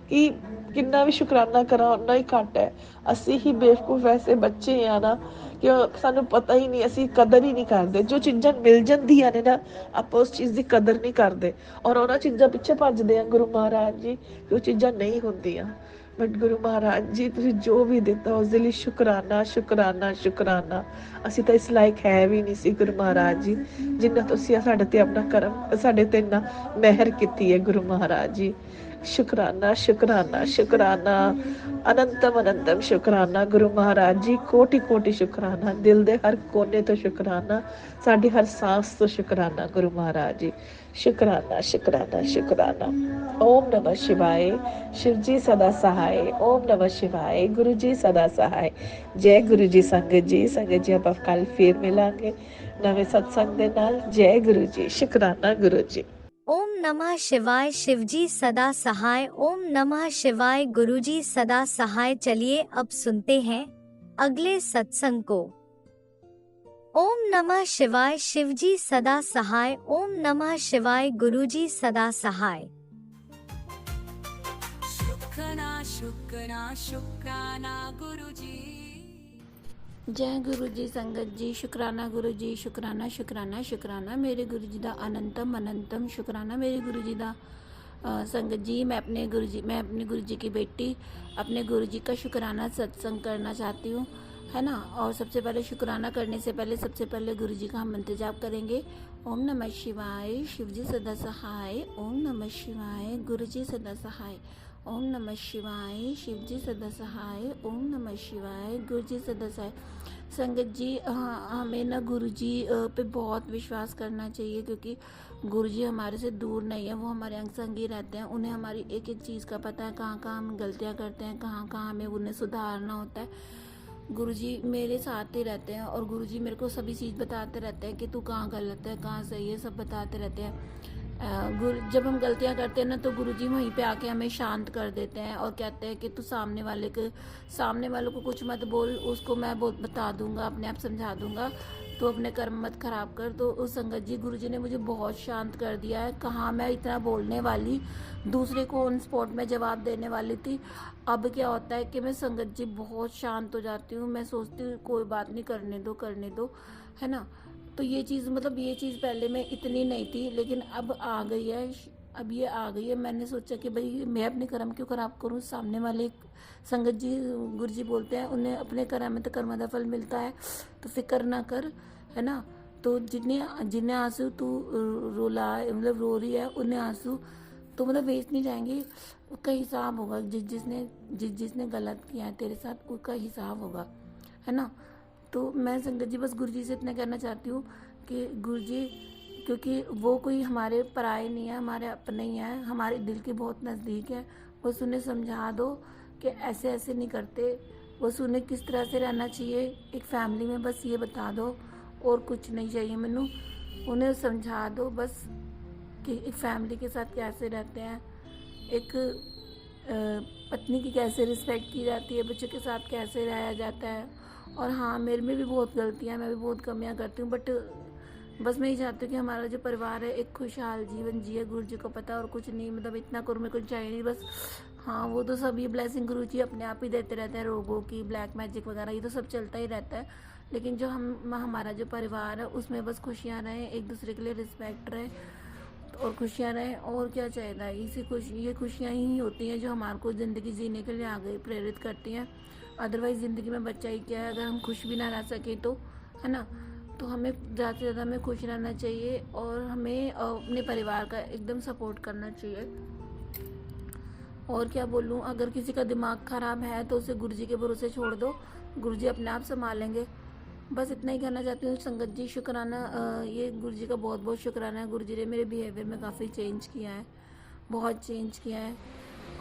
ਕਿ ਕਿੰਨਾ ਵੀ ਸ਼ੁਕਰਾਨਾ ਕਰਾਂ ਓਨਾ ਹੀ ਘੱਟ ਹੈ। ਅਸੀਂ ਹੀ ਬੇਵਕੂਫ ਐਸੇ ਬੱਚੇ ਆ ਨਾ ਕਿ ਸਾਨੂੰ ਪਤਾ ਹੀ ਨਹੀਂ, ਅਸੀਂ ਕਦਰ ਹੀ ਨਹੀਂ ਕਰਦੇ। ਜੋ ਚੀਜ਼ਾਂ ਮਿਲ ਜਾਂਦੀਆਂ ਨੇ ਨਾ, ਆਪਾਂ ਉਸ ਚੀਜ਼ ਦੀ ਕਦਰ ਨਹੀਂ ਕਰਦੇ, ਔਰ ਉਹਨਾਂ ਚੀਜ਼ਾਂ ਪਿੱਛੇ ਭੱਜਦੇ ਆ ਗੁਰੂ ਮਹਾਰਾਜ ਜੀ, ਉਹ ਚੀਜ਼ਾਂ ਨਹੀਂ ਹੁੰਦੀਆਂ। ਬਟ ਗੁਰੂ ਮਹਾਰਾਜ ਜੀ, ਤੁਸੀਂ ਜੋ ਵੀ ਦਿੱਤਾ ਉਸ ਦੇ ਲਈ ਸ਼ੁਕਰਾਨਾ ਸ਼ੁਕਰਾਨਾ ਸ਼ੁਕਰਾਨਾ। ਅਸੀਂ ਤਾਂ ਇਸ ਲਾਇਕ ਹੈ ਵੀ ਨਹੀਂ ਸੀ ਗੁਰੂ ਮਹਾਰਾਜ ਜੀ, ਜਿੰਨਾ ਤੁਸੀਂ ਸਾਡੇ ਤੇ ਆਪਣਾ ਕਰਮ, ਸਾਡੇ ਤੇ ਇੰਨਾ ਮਿਹਰ ਕੀਤੀ ਹੈ ਗੁਰੂ ਮਹਾਰਾਜ ਜੀ। ਸ਼ੁਕਰਾਨਾ ਸ਼ੁਕਰਾਨਾ ਸ਼ੁਕਰਾਨਾ, ਅਨੰਤਮ ਅਨੰਤਮ ਸ਼ੁਕਰਾਨਾ ਗੁਰੂ ਮਹਾਰਾਜ ਜੀ, ਕੋਟੀ ਕੋਟੀ ਸ਼ੁਕਰਾਨਾ। ਦਿਲ ਦੇ ਹਰ ਕੋਨੇ ਤੋਂ ਸ਼ੁਕਰਾਨਾ, ਸਾਡੀ ਹਰ ਸਾਂਸ ਤੋਂ ਸ਼ੁਕਰਾਨਾ ਗੁਰੂ ਮਹਾਰਾਜ ਜੀ। ਸ਼ੁਕਰਾਨਾ ਸ਼ੁਕਰਾਨਾ ਸ਼ੁਕਰਾਨਾ। ਓਮ ਨਮः शिवाय, शिव जी सदा सहाय। ओम नमः शिवाय, गुरु जी सदा सहाय। जय गुरु जी। संगत जी ਆਪਾਂ ਕੱਲ ਫੇਰ ਮਿਲਾਂਗੇ ਨਵੇਂ ਸਤਸੰਗ ਦੇ ਨਾਲ। ਜੈ ਗੁਰੂ ਜੀ। ਸ਼ੁਕਰਾਨਾ ਗੁਰੂ ਜੀ। ओम नमः शिवाय, शिवजी सदा सहाय। ओम नमः शिवाय, गुरुजी सदा सहाय। चलिए अब सुनते हैं अगले सत्संग को। ओम नमः शिवाय, शिवजी सदा सहाय। ओम नमः शिवाय, गुरुजी सदा सहाय। शुक्राना शुक्राना शुक्राना गुरु जी। जय गुरु जी। संगत जी, शुकराना गुरु जी, शुकराना शुकराना शुकराना मेरे गुरु जी का अनंतम अनंतम शुकराना। मेरे गुरु जी का संगत जी, मैं अपने गुरु जी की बेटी, अपने गुरु जी का शुकराना सत्संग करना चाहती हूँ, है ना। और सबसे पहले शुकराना करने से पहले सबसे पहले गुरु जी का हम मंत्र जाप करेंगे। ओम नमः शिवाय, शिव जी सदा सहाय। ओम नमः शिवाय, गुरु जी सदा सहाय। ओम नमः शिवाय, शिव जी सदा सहाय। ओम नमः शिवाय, गुरु जी सदा सहाय। संगत जी, हमें ना गुरु जी पे बहुत विश्वास करना चाहिए, क्योंकि गुरु जी हमारे से दूर नहीं है, वो हमारे अंग संग ही रहते हैं। उन्हें हमारी एक एक चीज़ का पता है, कहाँ कहाँ हम गलतियाँ करते हैं, कहाँ कहाँ हमें उन्हें सुधारना होता है। गुरु जी मेरे साथ ही रहते हैं, और गुरु जी मेरे को सभी चीज़ बताते रहते हैं कि तू कहाँ गलत है, कहाँ सही है, सब बताते रहते हैं। जब हम गलतियाँ करते हैं ना, तो गुरुजी वहीं पे आके हमें शांत कर देते हैं और कहते हैं कि तू सामने वालों को कुछ मत बोल, उसको मैं बता दूंगा, अपने आप समझा दूंगा, तो अपने कर्म मत खराब कर। तो उस संगत जी, गुरुजी ने मुझे बहुत शांत कर दिया है। कहाँ मैं इतना बोलने वाली, दूसरे को ऑन स्पॉट में जवाब देने वाली थी। अब क्या होता है कि मैं संगत जी बहुत शांत हो जाती हूँ। मैं सोचती हूँ कोई बात नहीं, करने दो, है ना। तो ये चीज़ मतलब ये चीज़ पहले में इतनी नहीं थी, लेकिन अब आ गई है। अब ये आ गई है। मैंने सोचा कि भाई मैं अपने कर्म क्यों खराब करूँ। सामने वाले संगत जी गुरु जी बोलते हैं उन्हें अपने कर्म में तो कर्म का फल मिलता है, तो फिक्र ना कर, है ना। तो जिन्हें जिन्हें आंसू तू रोला मतलब रो रही है, उन्हें आंसू तो मतलब वेस्ट नहीं जाएंगे, उसका हिसाब होगा। जिसने गलत किया है तेरे साथ, उसका हिसाब होगा, है ना। तो मैं संगत जी बस गुरु जी से इतना कहना चाहती हूँ कि गुरु जी, क्योंकि वो कोई हमारे पराए नहीं है, हमारे अपने ही हैं, हमारे दिल के बहुत नज़दीक है। बस उन्हें समझा दो कि ऐसे ऐसे नहीं करते, बस उन्हें किस तरह से रहना चाहिए एक फैमिली में, बस ये बता दो, और कुछ नहीं चाहिए मैनू। उन्हें समझा दो बस कि एक फैमिली के साथ कैसे रहते हैं, एक पत्नी की कैसे रिस्पेक्ट की जाती है, बच्चों के साथ कैसे रहा जाता है। और हाँ, मेरे में भी बहुत गलतियाँ, मैं भी बहुत कमियाँ करती हूँ, बट बस मैं ये चाहती हूँ कि हमारा जो परिवार है एक खुशहाल जीवन जिए। गुरु जी को पता, और कुछ नहीं, मतलब इतना करो मेरे को चाहिए नहीं बस। हाँ, वो तो सब ये ब्लेसिंग गुरु जी अपने आप ही देते रहते हैं, रोगों की, ब्लैक मैजिक वगैरह ये तो सब चलता ही रहता है। लेकिन जो हमारा जो परिवार है उसमें बस खुशियाँ रहें, एक दूसरे के लिए रिस्पेक्ट रहे और खुशियाँ रहें, और क्या चाहिए। ये खुशियाँ ही होती हैं जो हमारे को ज़िंदगी जीने के लिए आगे प्रेरित करती हैं। अदरवाइज़ ज़िंदगी में बच्चा ही क्या है, अगर हम खुश भी ना रह सकें तो, है ना। तो हमें ज़्यादा से ज़्यादा हमें खुश रहना चाहिए, और हमें अपने परिवार का एकदम सपोर्ट करना चाहिए। और क्या बोलूँ, अगर किसी का दिमाग ख़राब है तो उसे गुरु जी के भरोसे छोड़ दो, गुरु जी अपने आप संभालेंगे। बस इतना ही कहना चाहती हूँ संगत जी। शुक्राना, ये गुरु जी का बहुत बहुत शुक्राना है। गुरु जी ने मेरे बिहेवियर में काफ़ी चेंज किया है, बहुत चेंज किया है।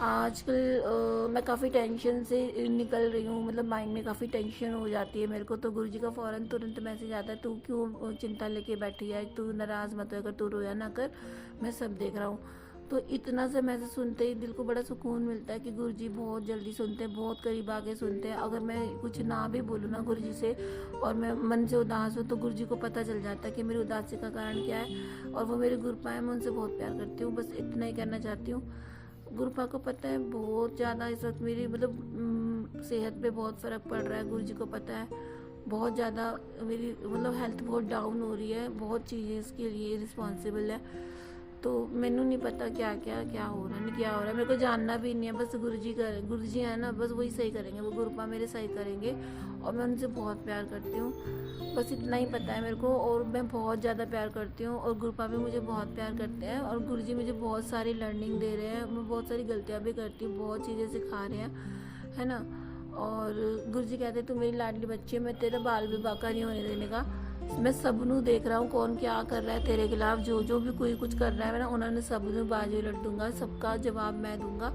आजकल मैं काफ़ी टेंशन से निकल रही हूँ, मतलब माइंड में काफ़ी टेंशन हो जाती है मेरे को, तो गुरु जी का फ़ौरन तुरंत मैसेज आता है, तू क्यों चिंता लेके बैठी है, तू नाराज़ मत हो, अगर तू रोया ना कर, मैं सब देख रहा हूँ। तो इतना से मैसेज सुनते ही दिल को बड़ा सुकून मिलता है कि गुरु जी बहुत जल्दी सुनते हैं, बहुत करीब आके सुनते हैं। अगर मैं कुछ ना भी बोलूँ ना गुरु जी से, और मैं मन से उदास हूँ, तो गुरु जी को पता चल जाता है कि मेरी उदासी का कारण क्या है, और वो मेरे गुरुपा है, मैं उनसे बहुत प्यार करती हूँ। बस इतना ही कहना चाहती हूँ। गुरुपा को पता है बहुत ज़्यादा इस वक्त मेरी मतलब सेहत पे बहुत फ़र्क पड़ रहा है। गुरु जी को पता है बहुत ज़्यादा मेरी मतलब हेल्थ बहुत डाउन हो रही है, बहुत चीज़ें इसके लिए रिस्पॉन्सिबल है। तो मैनू नहीं पता क्या हो रहा है, मेरे को जानना भी नहीं है। बस गुरु जी है ना, बस वही सही करेंगे, वो गुरुपा मेरे सही करेंगे, और मैं उनसे बहुत प्यार करती हूँ। बस इतना ही पता है मेरे को, और मैं बहुत ज़्यादा प्यार करती हूँ, और गुरुपा भी मुझे बहुत प्यार करते हैं, और गुरु जी मुझे बहुत सारी लर्निंग दे रहे हैं। मैं बहुत सारी गलतियाँ भी करती हूँ, बहुत चीज़ें सिखा रहे हैं, है ना। और गुरु जी कहते तू मेरी लाडली बच्ची है, मैं तेरा बाल विवाह का नहीं होने देने का। मैं सबनू देख रहा हूँ कौन क्या कर रहा है तेरे खिलाफ, जो भी कोई कुछ कर रहा है ना, उन्होंने सबनू बाजी लट दूंगा, सबका जवाब मैं दूंगा।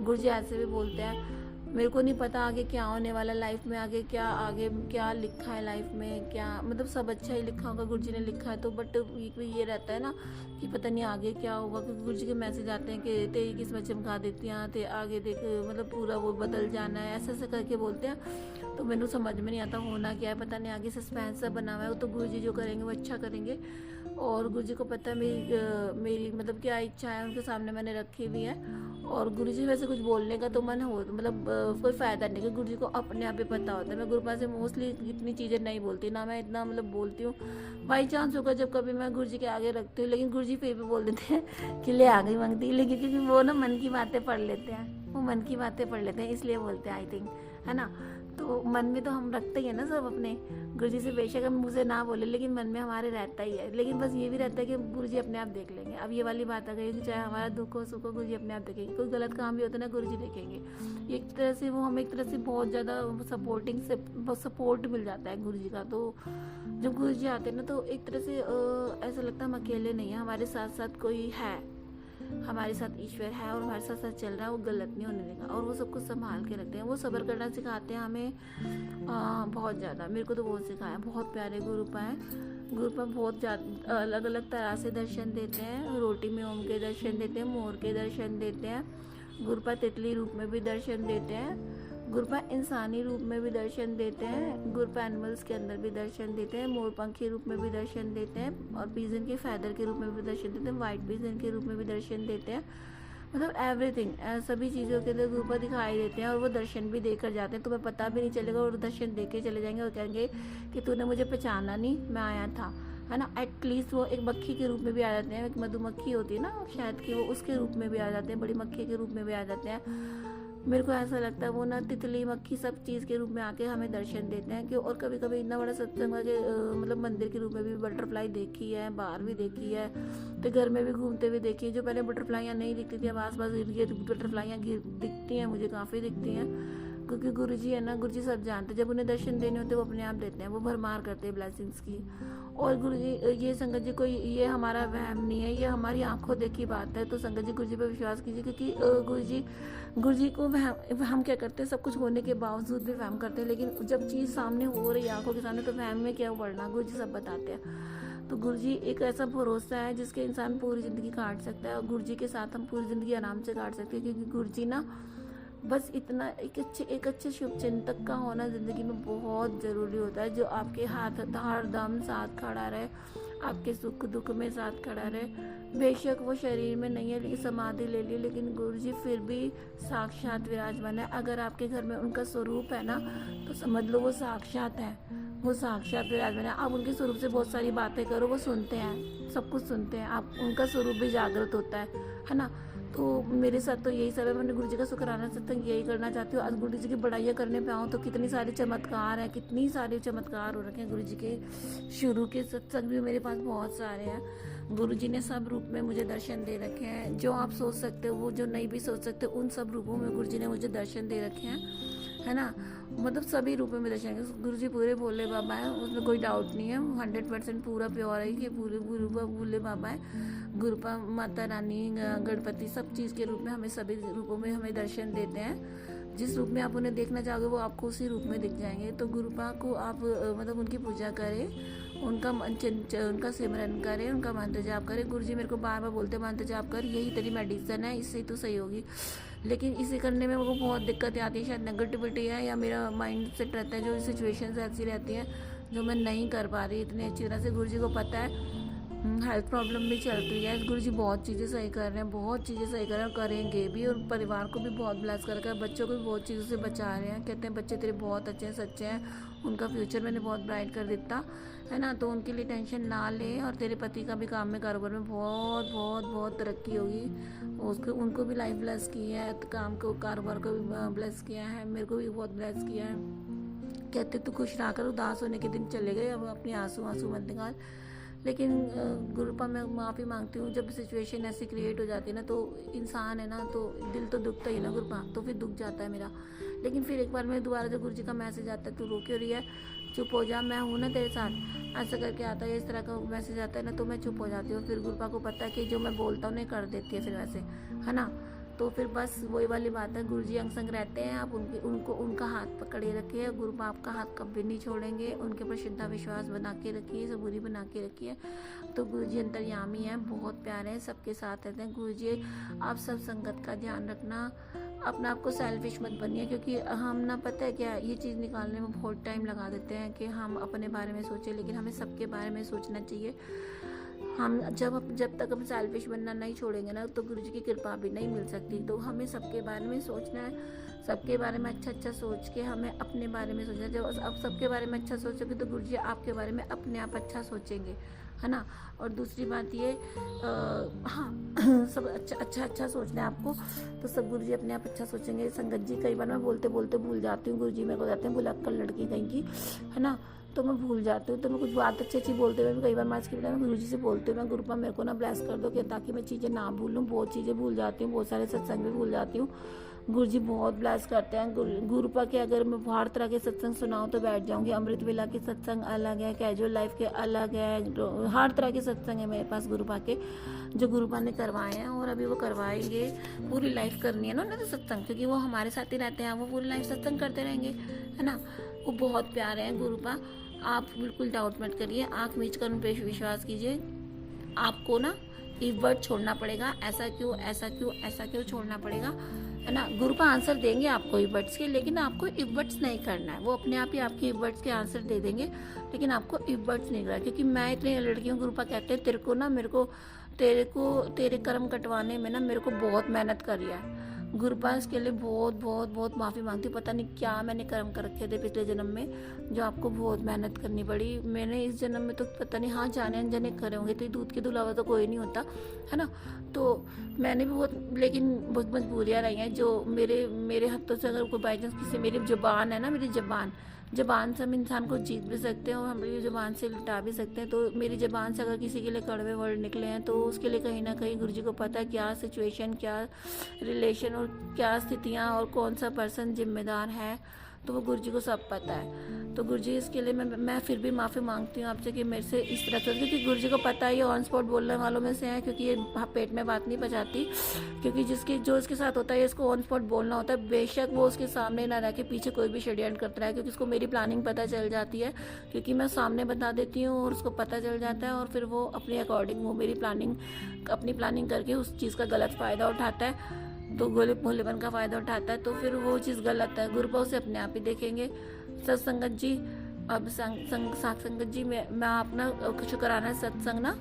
गुरु जी ऐसे भी बोलते हैं। मेरे को नहीं पता आगे क्या होने वाला लाइफ में, आगे क्या लिखा है लाइफ में, क्या मतलब सब अच्छा ही लिखा होगा, गुरु जी ने लिखा है तो। बट ये रहता है ना कि पता नहीं आगे क्या होगा, क्योंकि गुरु जी के मैसेज आते हैं कि तेरी किस्मत चमका देती हैं, ते आगे देख मतलब पूरा वो बदल जाना है, ऐसे करके बोलते हैं। तो मैंने समझ में नहीं आता होना क्या है, पता नहीं, आगे सस्पेंस सा बना हुआ है। तो गुरु जी जो करेंगे वो अच्छा करेंगे, और गुरु जी को पता है मेरी मतलब क्या इच्छा है, उनके सामने मैंने रखी हुई है। और गुरु जी वैसे कुछ बोलने का तो मन हो मतलब कोई फ़ायदा नहीं, क्योंकि गुरु जी को अपने आप ही पता होता है। मैं गुरुपा से मोस्टली इतनी चीज़ें नहीं बोलती ना, मैं इतना मतलब बोलती हूँ बाई चांस होगा जब कभी मैं गुरु जी के आगे रखती हूँ, लेकिन गुरु जी फिर भी बोल देते हैं कि ले आ गई मांगती, लेकिन क्योंकि वो ना मन की बातें पढ़ लेते हैं, वो मन की बातें पढ़ लेते हैं, इसलिए बोलते हैं आई थिंक, है ना। तो मन में तो हम रखते ही है ना सब अपने। गुरु जी से बेशक हम मुझे ना बोले, लेकिन मन में हमारे रहता ही है। लेकिन बस ये भी रहता है कि गुरु जी अपने आप देख लेंगे। अब ये वाली बात आ गई कि चाहे हमारा दुख हो सुख हो, गुरु जी अपने आप देखेंगे। कोई गलत काम भी होता है ना, गुरु जी देखेंगे। एक तरह से वो हमें एक तरह से बहुत ज़्यादा सपोर्ट मिल जाता है गुरु जी का। तो जब गुरु जी आते हैं ना, तो एक तरह से ऐसा लगता है हम अकेले नहीं हैं, हमारे साथ साथ कोई है, हमारे साथ ईश्वर है, और हमारे साथ साथ चल रहा है, वो गलत नहीं होने देगा, और वो सब कुछ संभाल के रखते हैं। वो सब्र करना सिखाते हैं हमें बहुत ज़्यादा। मेरे को तो बहुत सिखाया, बहुत प्यारे गुरुपा हैं। गुरुपा बहुत ज़्यादा अलग अलग तरह से दर्शन देते हैं। रोटी में ओम के दर्शन देते हैं, मोर के दर्शन देते हैं, गुरुपा तितली रूप में भी दर्शन देते हैं, गुरुपा इंसानी रूप में भी दर्शन देते हैं, गुरुपा एनिमल्स के अंदर भी दर्शन देते हैं, मोरपंखी रूप में भी दर्शन देते हैं, और पीजन के फैदर के रूप में भी दर्शन देते हैं, वाइट पीजन के रूप में भी दर्शन देते हैं। मतलब एवरीथिंग, सभी चीज़ों के अंदर गुरुपा दिखाई देते हैं, और वो दर्शन भी देकर जाते हैं। तुम्हें पता भी नहीं चलेगा, और दर्शन दे के चले जाएंगे और कहेंगे कि तूने मुझे पहचाना नहीं, मैं आया था, है ना। एटलीस्ट वो एक मक्खी के रूप में भी आ जाते हैं, एक मधुमक्खी होती है ना शहद की, वो उसके रूप में भी आ जाते हैं, बड़ी मक्खी के रूप में भी आ जाते हैं। मेरे को ऐसा लगता है वो ना तितली मक्खी सब चीज़ के रूप में आके हमें दर्शन देते हैं कि। और कभी कभी इतना बड़ा सत्संग है कि मतलब मंदिर के रूप में भी बटरफ्लाई देखी है, बाहर भी देखी है, तो घर में भी घूमते हुए देखी है। जो पहले बटरफ्लाइयाँ नहीं दिखती थी, अब आस पास बटरफ्लाइयाँ दिखती हैं, मुझे काफ़ी दिखती हैं, क्योंकि गुरुजी है ना, गुरुजी सब जानते हैं। जब उन्हें दर्शन देने होते वो अपने आप देते हैं, वो भरमार करते हैं ब्लेसिंग्स की। और गुरुजी, ये संगत जी कोई ये हमारा वहम नहीं है, ये हमारी आंखों देखी बात है। तो संगत जी गुरुजी पर विश्वास कीजिए, क्योंकि गुरुजी को वहम क्या करते हैं, सब कुछ होने के बावजूद भी वहम करते हैं, लेकिन जब चीज़ सामने हो रही है आंखों के सामने तो वहम में क्या बढ़ना, गुरुजी सब बताते हैं। तो गुरुजी एक ऐसा भरोसा है जिसके इंसान पूरी ज़िंदगी काट सकता है, और गुरुजी के साथ हम पूरी ज़िंदगी आराम से काट सकते हैं, क्योंकि गुरुजी ना बस इतना एक अच्छे शुभ चिंतक का होना ज़िंदगी में बहुत ज़रूरी होता है, जो आपके हाथ हर दम साथ खड़ा रहे, आपके सुख दुख में साथ खड़ा रहे। बेशक वो शरीर में नहीं है, लेकिन समाधि ले ली, लेकिन गुरुजी फिर भी साक्षात विराजमान है। अगर आपके घर में उनका स्वरूप है ना, तो समझ लो वो साक्षात है, वो साक्षात विराजमान है। आप उनके स्वरूप से बहुत सारी बातें करो, वो सुनते हैं, सब कुछ सुनते हैं, आप उनका स्वरूप भी जागृत होता है ना। तो मेरे साथ तो यही सब है, मैंने गुरुजी का शुक्राना सत्संग यही करना चाहती हूँ। आज गुरुजी की बड़ाइयाँ करने पे आऊँ तो कितनी सारे चमत्कार हैं, कितनी सारे चमत्कार हो रखे हैं गुरुजी के। शुरू के सत्संग भी मेरे पास बहुत सारे हैं। गुरुजी ने सब रूप में मुझे दर्शन दे रखे हैं, जो आप सोच सकते हो, वो जो नहीं भी सोच सकते, उन सब रूपों में गुरुजी ने मुझे दर्शन दे रखे हैं, है ना। मतलब सभी रूपों में दर्शन। गुरुजी पूरे भोले बाबा हैं, उसमें कोई डाउट नहीं है, 100% पूरा प्योर है कि पूरे भोले बाबा है। गुरुपा माता रानी गणपति सब चीज़ के रूप में हमें सभी रूपों में हमें दर्शन देते हैं। जिस रूप में आप उन्हें देखना चाहोगे वो आपको उसी रूप में दिख जाएंगे। तो गुरुपा को आप मतलब उनकी पूजा करें, उनका सिमरन करें, उनका मंत्र जाप करें। गुरुजी मेरे को बार बार बोलते मंत्र जाप कर, यही तेरी मेडिसिन है, इससे तो सही होगी। लेकिन इसे करने में मुझको बहुत दिक्कत आती है, शायद नेगेटिविटी है या मेरा माइंड सेट रहता है, जो सिचुएशंस ऐसी रहती हैं जो मैं नहीं कर पा रही इतनी अच्छी तरह से। गुरुजी को पता है हेल्थ प्रॉब्लम भी चल रही है, गुरुजी बहुत चीज़ें सही कर रहे हैं, बहुत चीज़ें सही कर रहे हैं और करेंगे भी। और परिवार को भी बहुत ब्लेस कर रखा है, बच्चों को भी बहुत चीज़ों से बचा रहे हैं। कहते हैं बच्चे तेरे बहुत अच्छे हैं, सच्चे हैं, उनका फ्यूचर मैंने बहुत ब्राइट कर देता है ना। तो उनके लिए टेंशन ना ले, और तेरे पति का भी काम में कारोबार में बहुत बहुत बहुत तरक्की होगी। उसको उनको भी लाइफ ब्लेस की है, तो काम को कारोबार को भी ब्लेस किया है, मेरे को भी बहुत ब्लेस किया है। कहते तू खुश रहा कर, उदास होने के दिन चले गए, अब अपने आंसू मत निकाल। लेकिन गुरुपा मैं माफ़ी मांगती हूँ, जब सिचुएशन ऐसी क्रिएट हो जाती है ना, तो इंसान है ना, तो दिल तो दुखता ही ना गुरुपा, तो फिर दुख जाता है मेरा। लेकिन फिर एक बार मैं दोबारा जब गुरुजी का मैसेज आता है, तू रो क्यों रही है, चुप हो जा, मैं हूँ ना तेरे साथ, ऐसा करके आता है, इस तरह का मैसेज आता है ना, तो मैं चुप हो जाती हूँ। फिर गुरुपा को पता है कि जो मैं बोलता हूँ नहीं कर देती है फिर वैसे, है ना। तो फिर बस वही वाली बात है, गुरुजी अंग संग रहते हैं, आप उनका हाथ पकड़े रखिए, गुरुपा आपका हाथ कभी नहीं छोड़ेंगे, उनके ऊपर श्रद्धा विश्वास बना के रखिए, सबूरी बना के रखिए। तो गुरुजी अंतर्यामी हैं, बहुत प्यारे हैं, सबके साथ रहते हैं। गुरुजी आप सब संगत का ध्यान रखना, अपना आपको सेल्फिश मत बनिए, क्योंकि हम ना पता है क्या, ये चीज़ निकालने में बहुत टाइम लगा देते हैं कि हम अपने बारे में सोचें, लेकिन हमें सबके बारे में सोचना चाहिए। हम जब तक हम सेल्फिश बनना नहीं छोड़ेंगे ना, तो गुरुजी की कृपा भी नहीं मिल सकती। तो हमें सबके बारे में सोचना है, सबके बारे में अच्छा सोच के हमें अपने बारे में सोचना है। जब आप सबके बारे में अच्छा सोचोगे तो गुरुजी आपके बारे में अपने आप अच्छा सोचेंगे, है ना। और दूसरी बात ये हाँ सब अच्छा सोचना है आपको, तो सब गुरुजी अपने आप अच्छा सोचेंगे। संगत जी कई बार मैं बोलते भूल जाती हूँ, गुरुजी मेरे को कहते हैं भुलक्कड़ लड़की कहीं की, है ना, तो मैं भूल जाती हूँ। तो मैं कुछ बात अच्छी बोलते हुए कई बार मैं इसके बजाय गुरुजी से बोलती हूँ, मैं गुरुपा मेरे को ना ब्लेस कर दो कि ताकि मैं चीज़ें ना भूलूँ, बहुत चीज़ें भूल जाती हूँ, बहुत सारे सत्संग भी भूल जाती हूँ। गुरुजी बहुत ब्लेस करते हैं। गुरुपा के अगर मैं हर तरह के सत्संग सुनाऊँ तो बैठ जाऊँगी। अमृत वेला के सत्संग अलग है, कैजुअल लाइफ के अलग है, हर तरह के सत्संग है मेरे पास गुरुपा के, जो गुरुपा ने करवाए हैं और अभी वो करवाएंगे। पूरी लाइफ करनी है ना उन्हें तो सत्संग, क्योंकि वो हमारे साथ ही रहते हैं, वो पूरी लाइफ सत्संग करते रहेंगे, है ना। वो बहुत प्यारे हैं गुरुपा, आप बिल्कुल डाउट मत करिए, आँख मीच कर उन पर विश्वास कीजिए। आपको ना इवर्ड छोड़ना पड़ेगा, ऐसा क्यों छोड़ना पड़ेगा, है ना। गुरुपा आंसर देंगे आपको इवर्ड्स के, लेकिन आपको इवर्ड्स नहीं करना है, वो अपने आप ही आपके इवर्ड्स के आंसर दे देंगे, लेकिन आपको इवर्ड्स नहीं करना। क्योंकि मैं इतनी लड़कियों गुरुपा कहते हैं, तेरे को तेरे कर्म कटवाने में ना मेरे को बहुत मेहनत करी है, गुरुपास के लिए बहुत बहुत बहुत माफ़ी मांगती हूँ। पता नहीं क्या मैंने कर्म कर रखे थे पिछले जन्म में, जो आपको बहुत मेहनत करनी पड़ी। मैंने इस जन्म में तो पता नहीं, हाँ जाने अनजाने करे होंगे, तो दूध के धुलावा तो कोई नहीं होता है ना। तो मैंने भी बहुत, लेकिन बहुत मजबूरियाँ रही हैं जो मेरे हाथों से अगर कोई बाई चांस किसी, मेरी ज़ुबान है ना, मेरी ज़बान से हम इंसान को जीत भी सकते हैं और हमारी ज़बान से लिटा भी सकते हैं। तो मेरी ज़बान से अगर किसी के लिए कड़वे वर्ड निकले हैं तो उसके लिए कहीं ना कहीं गुरुजी को पता है क्या सिचुएशन, क्या रिलेशन और क्या स्थितियाँ और कौन सा पर्सन जिम्मेदार है, तो वो गुरुजी को सब पता है। तो गुरुजी इसके लिए मैं फिर भी माफ़ी मांगती हूँ आपसे कि मेरे से इस तरह से, क्योंकि गुरुजी को पता है ये ऑन स्पॉट बोलने वालों में से है, क्योंकि ये पेट में बात नहीं पचाती, क्योंकि जो इसके साथ होता है इसको ऑन स्पॉट बोलना होता है। बेशक वो उसके सामने ना रह के पीछे कोई भी षड्यंत्र करता है, क्योंकि उसको मेरी प्लानिंग पता चल जाती है, क्योंकि मैं सामने बता देती हूँ और उसको पता चल जाता है, और फिर वो अपने अकॉर्डिंग वो अपनी प्लानिंग करके उस चीज़ का गलत फ़ायदा उठाता है, तो भोलेपन का फ़ायदा उठाता है, तो फिर वो चीज़ गलत है। गुरुपाव से अपने आप ही देखेंगे। सत्संगत जी, अब सत्संगत जी, मैं अपना शुक्राना सत्संग ना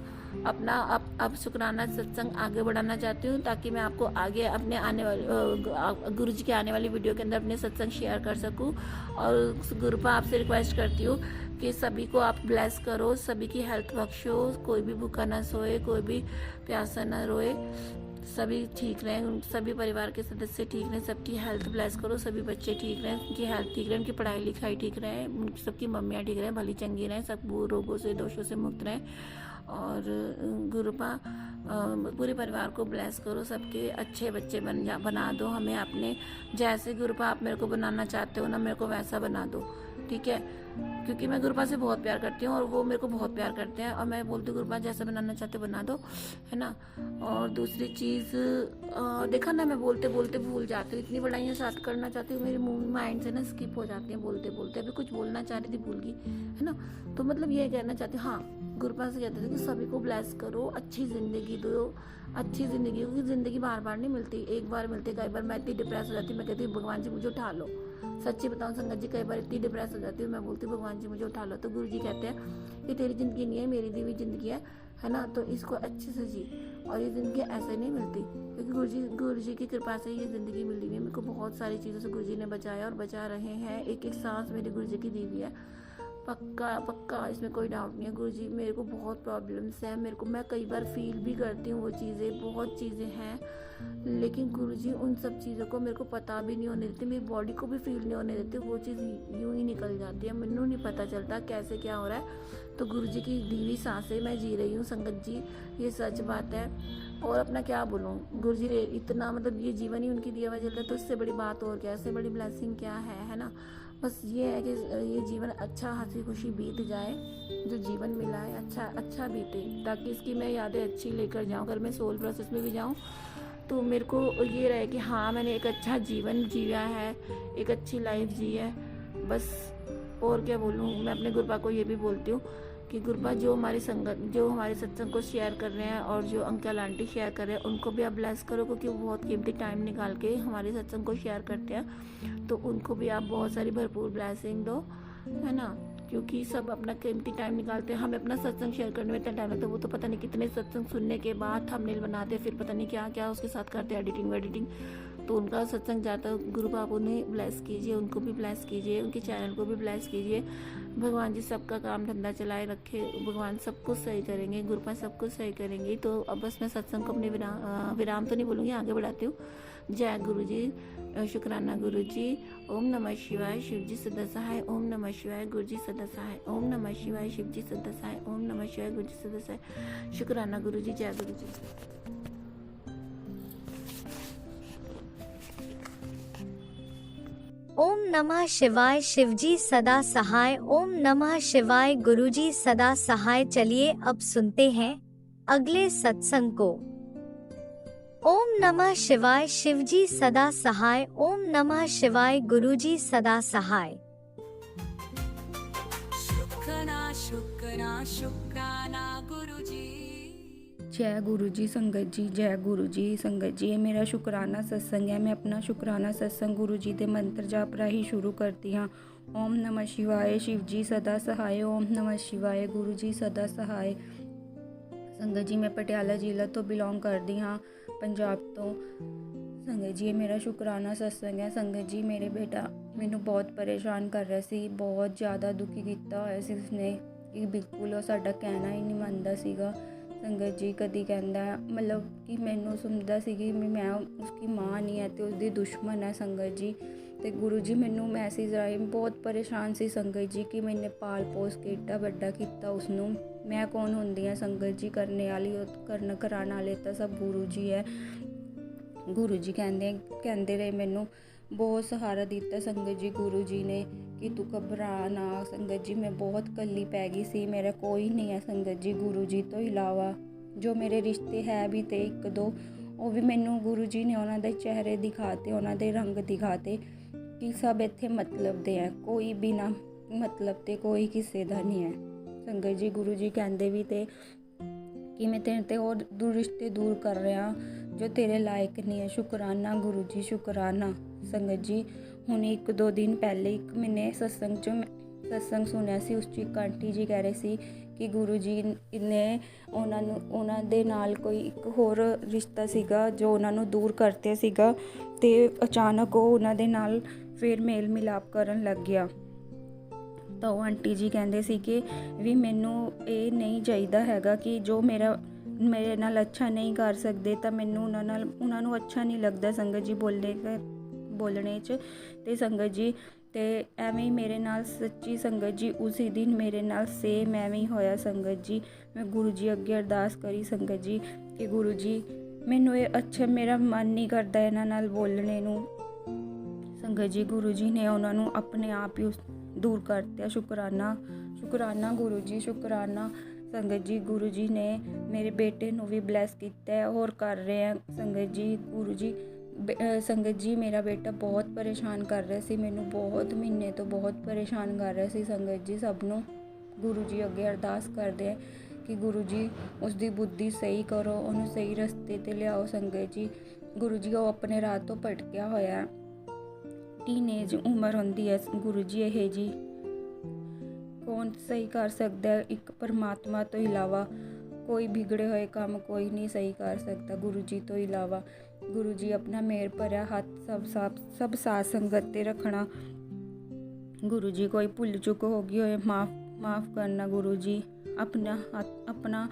अपना अब शुक्राना सत्संग आगे बढ़ाना चाहती हूँ, ताकि मैं आपको आगे अपने आने वाली गुरु जी के आने वाली वीडियो के अंदर अपने सत्संग शेयर कर सकूँ। और गुरुपा आपसे रिक्वेस्ट करती हूँ कि सभी को आप ब्लेस करो, सभी की हेल्थ बख्शो, कोई भी भूखा ना सोए, कोई भी प्यासा ना रोए, सभी ठीक रहें, सभी परिवार के सदस्य ठीक रहें, सबकी हेल्थ ब्लेस करो, सभी बच्चे ठीक रहें, उनकी हेल्थ ठीक रहे, उनकी पढ़ाई लिखाई ठीक रहे, सबकी मम्मियाँ ठीक रहें, भली चंगी रहें, सब रोगों से दोषों से मुक्त रहें। और गुरुपा पूरे परिवार को ब्लेस करो, सबके अच्छे बच्चे बना दो हमें अपने, जैसे गुरुपा आप मेरे को बनाना चाहते हो ना, मेरे को वैसा बना दो, ठीक है। क्योंकि मैं गुरुपा से बहुत प्यार करती हूँ और वो मेरे को बहुत प्यार करते हैं, और मैं बोलती हूँ गुरुपा जैसा बनाना चाहते हो बना दो, है ना। और दूसरी चीज़, देखा ना, मैं बोलते बोलते भूल जाती हूँ, इतनी बड़ाइयाँ स्टार्ट करना चाहती हूँ, मेरे माइंड से ना स्किप हो जाती हैं बोलते बोलते। अभी कुछ बोलना चाह रही थी, भूल गई, है ना। तो मतलब ये कहना चाहती हूँ, हाँ, गुरुपा से कहते थे कि सभी को ब्लेस करो, अच्छी ज़िंदगी दो, अच्छी ज़िंदगी, क्योंकि ज़िंदगी बार बार नहीं मिलती, एक बार मिलती। कई बार मैं इतनी डिप्रेस हो जाती हूँ, मैं कहती हूँ भगवान जी मुझे उठा लो। सच्ची बताऊँ संगत जी, कई बार इतनी डिप्रेस हो जाती हूँ, मैं बोलती हूँ भगवान जी मुझे उठा लो। तो गुरु जी कहते हैं कि तेरी ज़िंदगी नहीं है, मेरी दी हुई ज़िंदगी है ना, तो इसको अच्छे से जी। और ये ज़िंदगी ऐसे नहीं मिलती, क्योंकि गुरु जी की कृपा से ये ज़िंदगी मिली हुई है। मेरे को बहुत सारी चीज़ों से गुरु जी ने बचाया और बचा रहे हैं, एक एक सांस मेरी गुरु जी की दी हुई है, पक्का इसमें कोई डाउट नहीं है। गुरुजी मेरे को बहुत प्रॉब्लम्स हैं, मैं कई बार फील भी करती हूँ वो चीज़ें, बहुत चीज़ें हैं, लेकिन गुरुजी उन सब चीज़ों को मेरे को पता भी नहीं होने देते, मेरी बॉडी को भी फील नहीं होने देते, वो चीज़ यूं ही निकल जाती है, मैनू नहीं पता चलता कैसे क्या हो रहा है। तो गुरुजी की दी हुई सांसें मैं जी रही हूँ संगत जी, ये सच बात है। और अपना क्या बोलूँ, गुरुजी इतना, मतलब ये जीवन ही उनकी दिया हुआ चलता है, तो इससे बड़ी बात और क्या, इससे बड़ी ब्लेसिंग क्या है ना। बस ये है कि ये जीवन अच्छा हंसी खुशी बीत जाए, जो जीवन मिला है अच्छा बीते, ताकि इसकी मैं यादें अच्छी लेकर जाऊँ। अगर मैं सोल प्रोसेस में भी जाऊँ तो मेरे को ये रहे कि हाँ मैंने एक अच्छा जीवन जिया है, एक अच्छी लाइफ जी है, बस। और क्या बोलूँ, मैं अपने गुरुपा को ये भी बोलती हूँ कि गुरुपा जो हमारी संगत, जो हमारे सत्संग को शेयर कर रहे हैं और जो अंकल आंटी शेयर कर रहे हैं, उनको भी आप ब्लेस करो, क्योंकि वो बहुत कीमती टाइम निकाल के हमारे सत्संग को शेयर करते हैं, तो उनको भी आप बहुत सारी भरपूर ब्लेसिंग दो, है ना। क्योंकि सब अपना कीमती टाइम निकालते हैं, हमें अपना सत्संग शेयर करने में इतना टाइम लगता है, वो तो पता नहीं कितने सत्संग सुनने के बाद थंबनेल बनाते, फिर पता नहीं क्या क्या उसके साथ करते हैं, एडिटिंग। तो उनका सत्संग जाता है, गुरु बाप उन्हें ब्लेस कीजिए, उनको भी ब्लेस कीजिए, उनके चैनल को भी ब्लेस कीजिए। भगवान जी सबका काम धंधा चलाए रखे, भगवान सब कुछ सही करेंगे, गुरुपा सब कुछ सही करेंगी। तो अब बस मैं सत्संग को अपने विराम तो नहीं बोलूँगी, आगे बढ़ाती हूँ। जय गुरु जी, शुक्राना गुरु जी। ओम नमः शिवाय, शिव जी सदा सहाय। ओम नमः शिवाय, गुरु जी सदा सहाय। ओम नमः शिवाय, शिव जी सदा सहाय। ओम नमः शिवाय, गुरु जी सदा सहाय। शुक्राना गुरु जी, जय गुरु जी। ओम नमः शिवाय, शिवजी सदा सहाय। ओम नमः शिवाय, गुरुजी सदा सहाय। चलिए अब सुनते हैं अगले सत्संग को। ओम नमः शिवाय, शिवजी सदा सहाय। ओम नमः शिवाय, गुरुजी सदा सहाय। शुक्राना गुरुजी। जय गुरु जी संगत जी, जय गुरु जी संगत जी। ये मेरा शुक्राना सत्संग है, मैं अपना शुक्राना सत्संग गुरु जी के मंत्र जाप राही शुरू करती हाँ। ओम नमः शिवाय, शिव जी सदा सहाय। ओम नमः शिवाय, गुरु जी सदा सहाय। संगत जी मैं पटियाला ਜ਼ਿਲ੍ਹਾ ਤੋਂ ਬਿਲੋਂਗ ਕਰਦੀ ਹਾਂ, ਪੰਜਾਬ ਤੋਂ। ਸੰਗਤ ਜੀ ਇਹ ਮੇਰਾ ਸ਼ੁਕਰਾਨਾ ਸਤਸੰਗ ਹੈ। ਸੰਗਤ ਜੀ ਮੇਰੇ ਬੇਟਾ ਮੈਨੂੰ ਬਹੁਤ ਪਰੇਸ਼ਾਨ ਕਰ ਰਿਹਾ ਸੀ, ਬਹੁਤ ਜ਼ਿਆਦਾ ਦੁਖੀ ਕੀਤਾ ਹੋਇਆ ਸੀ ਉਸਨੇ ਕਿ ਬਿਲਕੁਲ ਉਹ ਸਾਡਾ ਕਹਿਣਾ ਹੀ ਨਹੀਂ ਮੰਨਦਾ ਸੀਗਾ। ਸੰਗਤ ਜੀ ਕਦੀ ਕਹਿੰਦਾ ਮਤਲਬ ਕਿ ਮੈਨੂੰ ਸਮਝਦਾ ਸੀ ਕਿ ਮੈਂ ਉਸकी ਮਾਂ ਨਹੀਂ ਹੈ ਤੇ ਉਸਦੀ ਦੁਸ਼ਮਣ ਹੈ ਸੰਗਤ ਜੀ। ਤੇ ਗੁਰੂ ਜੀ ਮੈਨੂੰ ਮੈਸੇਜ ਆਏ, ਬਹੁਤ ਪਰੇਸ਼ਾਨ ਸੀ ਸੰਗਤ ਜੀ ਕਿ ਮੈਨੇ ਪਾਲ ਪੋਸ ਕੇ ਏਡਾ ਵੱਡਾ ਕੀਤਾ ਉਸਨੂੰ। ਮੈਂ ਕੌਣ ਹੁੰਦੀ ਹਾਂ ਸੰਗਤ ਜੀ, ਕਰਨੇ ਵਾਲੀ ਕਰਾਉਣ ਵਾਲੇ ਤਾਂ ਸਭ ਗੁਰੂ ਜੀ ਹੈ। ਗੁਰੂ ਜੀ ਕਹਿੰਦੇ ਰਹੇ ਮੈਨੂੰ, ਬਹੁਤ ਸਹਾਰਾ ਦਿੱਤਾ ਸੰਗਤ ਜੀ ਗੁਰੂ ਜੀ ਨੇ ਕਿ ਤੂੰ ਘਬਰਾ ਨਾ। ਸੰਗਤ ਜੀ ਮੈਂ ਬਹੁਤ ਇਕੱਲੀ ਪੈ ਗਈ ਸੀ, ਮੇਰਾ ਕੋਈ ਨਹੀਂ ਹੈ ਸੰਗਤ ਜੀ ਗੁਰੂ ਜੀ ਤੋਂ ਇਲਾਵਾ। ਜੋ ਮੇਰੇ ਰਿਸ਼ਤੇ ਹੈ ਵੀ ਤੇ ਇੱਕ ਦੋ, ਉਹ ਵੀ ਮੈਨੂੰ ਗੁਰੂ ਜੀ ਨੇ ਉਹਨਾਂ ਦੇ ਚਿਹਰੇ ਦਿਖਾਤੇ, ਉਹਨਾਂ ਦੇ ਰੰਗ ਦਿਖਾਤੇ ਕਿ ਸਭ ਇੱਥੇ ਮਤਲਬ ਦੇ ਹੈ, ਕੋਈ ਬਿਨਾ ਮਤਲਬ ਤੇ ਕੋਈ ਕਿਸੇ ਦਾ ਨਹੀਂ ਹੈ ਸੰਗਤ ਜੀ। ਗੁਰੂ ਜੀ ਕਹਿੰਦੇ ਵੀ ਤੇ ਕਿ ਮੈਂ ਤੇਰੇ ਤੇ ਹੋਰ ਰਿਸ਼ਤੇ ਦੂਰ ਕਰ ਰਿਹਾ ਜੋ ਤੇਰੇ ਲਾਇਕ ਨਹੀਂ ਹੈ। ਸ਼ੁਕਰਾਨਾ ਗੁਰੂ ਜੀ, ਸ਼ੁਕਰਾਨਾ ਸੰਗਤ ਜੀ। ਹੁਣ 1-2 ਦਿਨ ਪਹਿਲੇ ਇੱਕ ਮੈਨੇ ਸਤਸੰਗ ਸੁਣਿਆ ਸੀ, ਉਸ 'ਚ ਇੱਕ ਆਂਟੀ ਜੀ ਕਹਿ ਰਹੇ ਸੀ ਕਿ ਗੁਰੂ ਜੀ ਨੇ ਉਹਨਾਂ ਦੇ ਨਾਲ ਕੋਈ ਇੱਕ ਹੋਰ ਰਿਸ਼ਤਾ ਸੀਗਾ ਜੋ ਉਹਨਾਂ ਨੂੰ ਦੂਰ ਕਰਤੇ ਸੀਗਾ ਤੇ ਅਚਾਨਕ ਉਹ ਉਹਨਾਂ ਦੇ ਨਾਲ ਫਿਰ ਮੇਲ ਮਿਲਾਪ ਕਰਨ ਲੱਗ ਗਿਆ। ਤਾਂ ਉਹ ਆਂਟੀ ਜੀ ਕਹਿੰਦੇ ਸੀ ਕਿ ਵੀ ਮੈਨੂੰ ਇਹ ਨਹੀਂ ਚਾਹੀਦਾ ਹੈਗਾ ਕਿ ਜੋ ਮੇਰੇ ਨਾਲ ਅੱਛਾ ਨਹੀਂ ਕਰ ਸਕਦੇ ਤਾਂ ਮੈਨੂੰ ਉਹਨਾਂ ਨੂੰ ਅੱਛਾ ਨਹੀਂ ਲੱਗਦਾ ਸੰਗਤ ਜੀ ਬੋਲਣੇ 'ਚ। ਤੇ ਸੰਗਤ ਜੀ ਤੇ ਐਵੇਂ ਹੀ ਮੇਰੇ ਨਾਲ ਸੱਚੀ ਸੰਗਤ ਜੀ ਉਸੇ ਦਿਨ ਮੇਰੇ ਨਾਲ ਸੇਮ ਐਵੇਂ ਹੀ ਹੋਇਆ ਸੰਗਤ ਜੀ। ਮੈਂ ਗੁਰੂ ਜੀ ਅੱਗੇ ਅਰਦਾਸ ਕਰੀ ਸੰਗਤ ਜੀ ਕਿ ਗੁਰੂ ਜੀ ਮੈਨੂੰ ਇਹ ਅੱਛਾ, ਮੇਰਾ ਮਨ ਨਹੀਂ ਕਰਦਾ ਇਹਨਾਂ ਨਾਲ ਬੋਲਣੇ ਨੂੰ ਸੰਗਤ ਜੀ। ਗੁਰੂ ਜੀ ਨੇ ਉਹਨਾਂ ਨੂੰ ਆਪਣੇ ਆਪ ਹੀ ਦੂਰ ਕਰ ਦਿੱਤਾ। ਸ਼ੁਕਰਾਨਾ ਗੁਰੂ ਜੀ, ਸ਼ੁਕਰਾਨਾ ਸੰਗਤ ਜੀ। ਗੁਰੂ ਜੀ ਨੇ ਮੇਰੇ ਬੇਟੇ ਨੂੰ ਵੀ ਬਲੈਸ ਕੀਤਾ ਹੋਰ ਕਰ ਰਹੇ ਆ ਸੰਗਤ ਜੀ। ਗੁਰੂ ਜੀ ਸੰਗਤ ਜੀ ਮੇਰਾ ਬੇਟਾ ਬਹੁਤ ਪਰੇਸ਼ਾਨ ਕਰ ਰਿਹਾ ਸੀ ਮੈਨੂੰ, ਬਹੁਤ ਮਹੀਨੇ ਤੋਂ ਬਹੁਤ ਪਰੇਸ਼ਾਨ ਕਰ ਰਿਹਾ ਸੀ ਸੰਗਤ ਜੀ। ਸਭ ਨੂੰ ਗੁਰੂ ਜੀ ਅੱਗੇ ਅਰਦਾਸ ਕਰਦੇ ਆ ਕਿ ਗੁਰੂ ਜੀ ਉਸਦੀ ਬੁੱਧੀ ਸਹੀ ਕਰੋ, ਉਹਨੂੰ ਸਹੀ ਰਸਤੇ ਤੇ ਲਿਆਓ ਸੰਗਤ ਜੀ। ਗੁਰੂ ਜੀ ਉਹ ਆਪਣੇ ਰਾਹ ਤੋਂ ਭਟਕਿਆ ਹੋਇਆ, ਟੀਨੇਜ ਉਮਰ ਹੁੰਦੀ ਹੈ ਗੁਰੂ ਜੀ ਇਹ ਜੀ। ਕੌਣ ਸਹੀ ਕਰ ਸਕਦਾ ਇੱਕ ਪਰਮਾਤਮਾ ਤੋਂ ਇਲਾਵਾ? ਕੋਈ ਵਿਗੜੇ ਹੋਏ ਕੰਮ ਕੋਈ ਨਹੀਂ ਸਹੀ ਕਰ ਸਕਦਾ ਗੁਰੂ ਜੀ ਤੋਂ ਇਲਾਵਾ। ਗੁਰੂ ਜੀ ਆਪਣਾ ਮਿਹਰ ਭਰਿਆ ਹੱਥ ਸਭ ਸਾਧ ਸੰਗਤ ਤੇ ਰੱਖਣਾ ਗੁਰੂ ਜੀ। ਕੋਈ ਭੁੱਲ ਚੁੱਕ ਹੋ ਗਈ ਹੋਏ ਮਾਫ ਕਰਨਾ ਗੁਰੂ ਜੀ। ਆਪਣਾ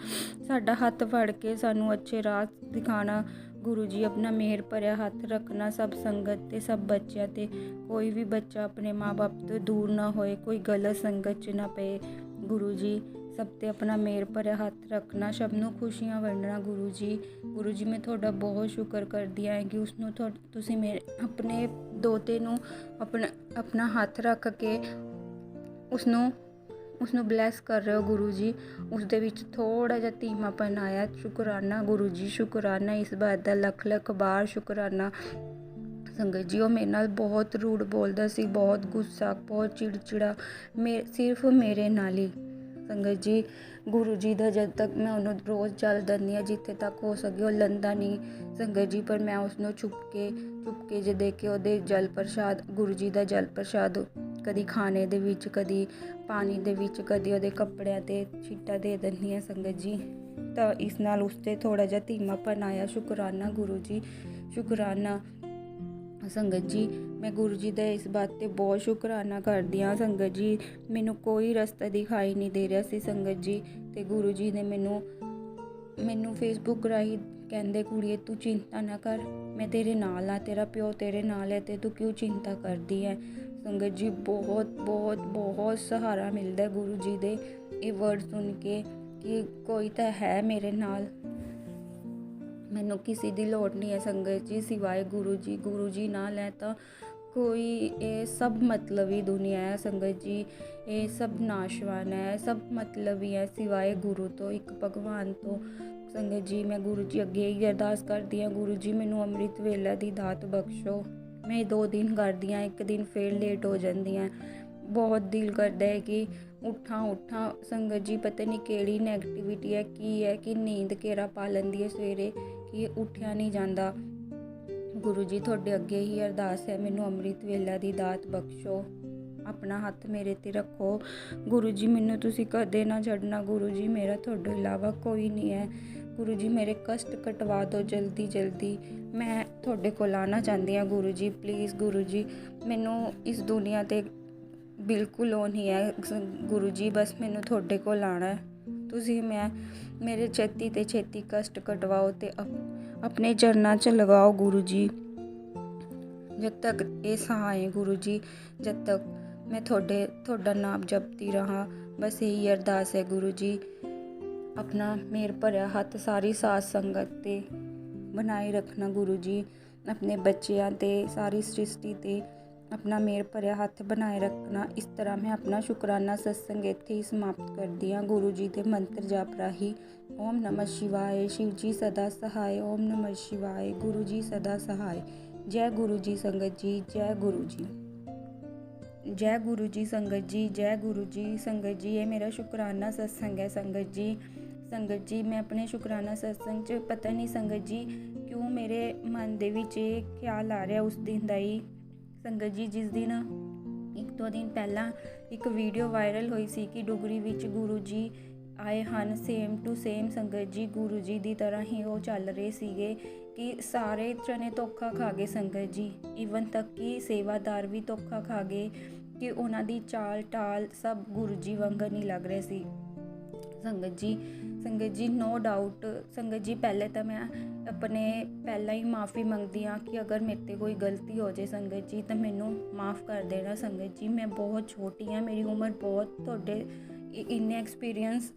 ਸਾਡਾ ਹੱਥ ਫੜ ਕੇ ਸਾਨੂੰ ਅੱਛੇ ਰਾਹ ਦਿਖਾਣਾ ਗੁਰੂ ਜੀ। ਆਪਣਾ ਮਿਹਰ ਭਰਿਆ ਹੱਥ ਰੱਖਣਾ ਸਭ ਸੰਗਤ ਤੇ ਸਭ ਬੱਚਿਆਂ ਤੇ। ਕੋਈ ਵੀ ਬੱਚਾ ਆਪਣੇ ਮਾਂ-ਬਾਪ ਤੋਂ ਦੂਰ ਨਾ ਹੋਏ, ਕੋਈ ਗਲਤ ਸੰਗਤ 'ਚ ਨਾ ਪਏ ਗੁਰੂ ਜੀ। ਸਭ ਤੇ ਆਪਣਾ ਮਿਹਰ ਭਰਿਆ ਹੱਥ ਰੱਖਣਾ, ਸਭ ਨੂੰ ਖੁਸ਼ੀਆਂ ਵੰਡਣਾ ਗੁਰੂ ਜੀ। ਗੁਰੂ ਜੀ ਮੈਂ ਤੁਹਾਡਾ ਬਹੁਤ ਸ਼ੁਕਰ ਕਰਦੀ ਹਾਂ ਕਿ ਉਸਨੂੰ ਤੁਸੀਂ ਮੇਰੇ ਆਪਣੇ ਦੋਤੇ ਨੂੰ ਆਪਣਾ ਹੱਥ ਰੱਖ ਕੇ ਉਸਨੂੰ ਬਲੈਸ ਕਰ ਰਹੇ ਹੋ ਗੁਰੂ ਜੀ। ਉਸ ਦੇ ਵਿੱਚ ਥੋੜ੍ਹਾ ਜਿਹਾ ਧੀਮਾਪਨ ਆਇਆ। ਸ਼ੁਕਰਾਨਾ ਗੁਰੂ ਜੀ, ਸ਼ੁਕਰਾਨਾ ਇਸ ਬਾਤ ਦਾ ਲੱਖ ਬਾਰ ਸ਼ੁਕਰਾਨਾ ਸੰਗਤ ਜੀ। ਉਹ ਮੇਰੇ ਨਾਲ ਬਹੁਤ ਰੂਡ ਬੋਲਦਾ ਸੀ, ਬਹੁਤ ਗੁੱਸਾ, ਬਹੁਤ ਚਿੜਚਿੜਾ, ਸਿਰਫ ਮੇਰੇ ਨਾਲ ਹੀ ਸੰਗਤ ਜੀ। ਗੁਰੂ ਜੀ ਦਾ ਜਦ ਤੱਕ ਮੈਂ ਉਹਨੂੰ ਰੋਜ਼ ਜਲ ਦਿੰਦੀ ਹਾਂ ਜਿੱਥੇ ਤੱਕ ਹੋ ਸਕੇ, ਉਹ ਲੈਂਦਾ ਨਹੀਂ ਸੰਗਤ ਜੀ। ਪਰ ਮੈਂ ਉਸਨੂੰ ਚੁੱਪ ਕੇ ਜੇ ਦੇ ਕੇ ਉਹਦੇ ਜਲ ਪ੍ਰਸ਼ਾਦ, ਗੁਰੂ ਜੀ ਦਾ ਜਲ ਪ੍ਰਸ਼ਾਦ ਕਦੀ ਖਾਣੇ ਦੇ ਵਿੱਚ, ਕਦੀ ਪਾਣੀ ਦੇ ਵਿੱਚ, ਕਦੀ ਉਹਦੇ ਕੱਪੜਿਆਂ 'ਤੇ ਛਿੱਟਾ ਦੇ ਦਿੰਦੀ ਹਾਂ ਸੰਗਤ ਜੀ। ਤਾਂ ਇਸ ਨਾਲ ਉਸ 'ਤੇ ਥੋੜ੍ਹਾ ਜਿਹਾ ਧੀਮਾਪਨ ਆਇਆ। ਸ਼ੁਕਰਾਨਾ ਗੁਰੂ ਜੀ, ਸ਼ੁਕਰਾਨਾ ਸੰਗਤ ਜੀ। ਮੈਂ ਗੁਰੂ ਜੀ ਦਾ ਇਸ ਬਾਤ 'ਤੇ ਬਹੁਤ ਸ਼ੁਕਰਾਨਾ ਕਰਦੀ ਹਾਂ ਸੰਗਤ ਜੀ। ਮੈਨੂੰ ਕੋਈ ਰਸਤਾ ਦਿਖਾਈ ਨਹੀਂ ਦੇ ਰਿਹਾ ਸੀ ਸੰਗਤ ਜੀ। ਅਤੇ ਗੁਰੂ ਜੀ ਨੇ ਮੈਨੂੰ ਫੇਸਬੁੱਕ ਰਾਹੀਂ ਕਹਿੰਦੇ, ਕੁੜੀਏ ਤੂੰ ਚਿੰਤਾ ਨਾ ਕਰ, ਮੈਂ ਤੇਰੇ ਨਾਲ ਹਾਂ, ਤੇਰਾ ਪਿਓ ਤੇਰੇ ਨਾਲ ਹੈ, ਅਤੇ ਤੂੰ ਕਿਉਂ ਚਿੰਤਾ ਕਰਦੀ ਹੈ ਸੰਗਤ ਜੀ। ਬਹੁਤ ਸਹਾਰਾ ਮਿਲਦਾ ਗੁਰੂ ਜੀ ਦੇ ਇਹ ਵਰਡ ਸੁਣ ਕੇ ਕਿ ਕੋਈ ਤਾਂ ਹੈ ਮੇਰੇ ਨਾਲ, ਮੈਨੂੰ ਕਿਸੇ ਦੀ ਲੋੜ ਨਹੀਂ ਹੈ ਸੰਗਤ ਜੀ ਸਿਵਾਏ ਗੁਰੂ ਜੀ। ਗੁਰੂ ਜੀ ਨਾਲ ਹੈ ਤਾਂ ਕੋਈ, ਇਹ ਸਭ ਮਤਲਬੀ ਦੁਨੀਆ ਹੈ ਸੰਗਤ ਜੀ। ਇਹ ਸਭ ਨਾਸ਼ਵਾਨ ਹੈ, ਸਭ ਮਤਲਬੀ ਹੈ ਸਿਵਾਏ ਗੁਰੂ ਤੋਂ, ਇੱਕ ਭਗਵਾਨ ਤੋਂ ਸੰਗਤ ਜੀ। ਮੈਂ ਗੁਰੂ ਜੀ ਅੱਗੇ ਹੀ ਅਰਦਾਸ ਕਰਦੀ ਹਾਂ, ਗੁਰੂ ਜੀ ਮੈਨੂੰ ਅੰਮ੍ਰਿਤ ਵੇਲਾ ਦੀ ਦਾਤ ਬਖਸ਼ੋ। ਮੈਂ 2 ਦਿਨ ਕਰਦੀ ਹਾਂ, 1 ਦਿਨ ਫੇਰ ਲੇਟ ਹੋ ਜਾਂਦੀ ਹਾਂ। ਬਹੁਤ ਦਿਲ ਕਰਦਾ ਹੈ ਕਿ ਉੱਠਾਂ ਸੰਗਤ ਜੀ। ਪਤਾ ਨਹੀਂ ਕਿਹੜੀ ਨੈਗੇਟਿਵਿਟੀ ਹੈ, ਕੀ ਹੈ ਕਿ ਨੀਂਦ ਘੇਰਾ ਪਾ ਲੈਂਦੀ ਹੈ ਸਵੇਰੇ ਕਿ ਉੱਠਿਆ ਨਹੀਂ ਜਾਂਦਾ। ਗੁਰੂ ਜੀ ਤੁਹਾਡੇ ਅੱਗੇ ਹੀ ਅਰਦਾਸ ਹੈ, ਮੈਨੂੰ ਅੰਮ੍ਰਿਤ ਵੇਲਾ ਦੀ ਦਾਤ ਬਖਸ਼ੋ। ਆਪਣਾ ਹੱਥ ਮੇਰੇ 'ਤੇ ਰੱਖੋ ਗੁਰੂ ਜੀ, ਮੈਨੂੰ ਤੁਸੀਂ ਕਦੇ ਨਾ ਛੱਡਣਾ ਗੁਰੂ ਜੀ। ਮੇਰਾ ਤੁਹਾਡੇ ਇਲਾਵਾ ਕੋਈ ਨਹੀਂ ਹੈ, ਗੁਰੂ ਜੀ ਮੇਰੇ ਕਸ਼ਟ ਕਟਵਾ ਦਿਓ ਜਲਦੀ ਜਲਦੀ। ਮੈਂ ਤੁਹਾਡੇ ਕੋਲ ਆਉਣਾ ਚਾਹੁੰਦੀ ਹਾਂ ਗੁਰੂ ਜੀ, ਪਲੀਜ਼ ਗੁਰੂ ਜੀ। ਮੈਨੂੰ ਇਸ ਦੁਨੀਆ 'ਤੇ ਬਿਲਕੁਲ ਉਹ ਨਹੀਂ ਹੈ ਗੁਰੂ ਜੀ, ਬਸ ਮੈਨੂੰ ਤੁਹਾਡੇ ਕੋਲ ਆਉਣਾ ਹੈ। ਤੁਸੀਂ ਮੇਰੇ ਛੇਤੀ ਤੇ ਛੇਤੀ ਕਸ਼ਟ ਕਟਵਾਓ ਤੇ ਆਪਣੇ ਚਰਨਾਂ 'ਚ ਲਗਾਓ ਗੁਰੂ ਜੀ। ਜਦ ਤੱਕ ਇਹ ਸਾਹ ਆਏ ਗੁਰੂ ਜੀ, ਜਦ ਤੱਕ ਮੈਂ ਤੁਹਾਡਾ ਨਾਮ ਜਪਦੀ ਰਹਾਂ, ਬਸ ਇਹੀ ਅਰਦਾਸ ਹੈ ਗੁਰੂ ਜੀ। ਆਪਣਾ ਮੇਰ ਭਰਿਆ ਹੱਥ ਸਾਰੀ ਸਾਧ ਸੰਗਤ 'ਤੇ ਬਣਾਏ ਰੱਖਣਾ ਗੁਰੂ ਜੀ, ਆਪਣੇ ਬੱਚਿਆਂ 'ਤੇ, ਸਾਰੀ ਸ੍ਰਿਸ਼ਟੀ 'ਤੇ ਆਪਣਾ ਮੇਰ ਭਰਿਆ ਹੱਥ ਬਣਾਏ ਰੱਖਣਾ। ਇਸ ਤਰ੍ਹਾਂ ਮੈਂ ਆਪਣਾ ਸ਼ੁਕਰਾਨਾ ਸਤਸੰਗ ਇੱਥੇ ਹੀ ਸਮਾਪਤ ਕਰਦੀ ਹਾਂ ਗੁਰੂ ਜੀ ਦੇ ਮੰਤਰ ਜਾਪ ਰਾਹੀਂ। ਓਮ ਨਮः ਸ਼ਿਵਾਏ, शिव जी सदा सहाय। ओम नमः शिवाय, गुरु जी सदा सहाय। जय गुरु जी संगत जी, जय गुरु जी, जय गुरु जी संगत जी, जय गुरु जी संगत जी। ये मेरा शुकराना सत्संग है संगत जी। ਸੰਗਤ ਜੀ ਮੈਂ ਆਪਣੇ ਸ਼ੁਕਰਾਨਾ ਸਤਸੰਗ 'ਚ ਪਤਾ ਨਹੀਂ ਸੰਗਤ ਜੀ ਕਿਉਂ ਮੇਰੇ ਮਨ ਦੇ ਵਿੱਚ ਇਹ ਖਿਆਲ ਆ ਰਿਹਾ ਉਸ ਦਿਨ ਦਾ ਹੀ ਸੰਗਤ ਜੀ, ਜਿਸ ਦਿਨ 1-2 ਦਿਨ ਪਹਿਲਾਂ ਇੱਕ ਵੀਡੀਓ ਵਾਇਰਲ ਹੋਈ ਸੀ ਕਿ ਡੁਗਰੀ ਵਿੱਚ ਗੁਰੂ ਜੀ ਆਏ ਹਨ, ਸੇਮ ਟੂ ਸੇਮ ਸੰਗਤ ਜੀ ਗੁਰੂ ਜੀ ਦੀ ਤਰ੍ਹਾਂ ਹੀ ਉਹ ਚੱਲ ਰਹੇ ਸੀਗੇ ਕਿ ਸਾਰੇ ਜਣੇ ਧੋਖਾ ਖਾ ਗਏ ਸੰਗਤ ਜੀ। ਈਵਨ ਤੱਕ ਕਿ ਸੇਵਾਦਾਰ ਵੀ ਧੋਖਾ ਖਾ ਗਏ ਕਿ ਉਹਨਾਂ ਦੀ ਚਾਲ ਟਾਲ ਸਭ ਗੁਰੂ ਜੀ ਵਾਂਗਰ ਨਹੀਂ ਲੱਗ ਰਹੇ ਸੀ ਸੰਗਤ ਜੀ। ਨੋ ਡਾਊਟ ਸੰਗਤ ਜੀ, ਪਹਿਲੇ ਤਾਂ ਮੈਂ ਪਹਿਲਾਂ ਹੀ ਮਾफ़ੀ ਮੰਗਦੀ ਹਾਂ ਕਿ ਅਗਰ ਮੇਰੇ 'ਤੇ ਕੋਈ ਗਲਤੀ ਹੋ ਜਾਏ ਸੰਗਤ ਜੀ ਤਾਂ ਮੈਨੂੰ ਮਾफ़ ਕਰ ਦੇਣਾ ਸੰਗਤ ਜੀ। ਮੈਂ ਬਹੁਤ ਛੋਟੀ ਹਾਂ, ਮੇਰੀ ਉਮਰ ਬਹੁਤ ਤੁਹਾਡੇ ਇੰਨੇ ਐਕਸਪੀਰੀਅੰਸ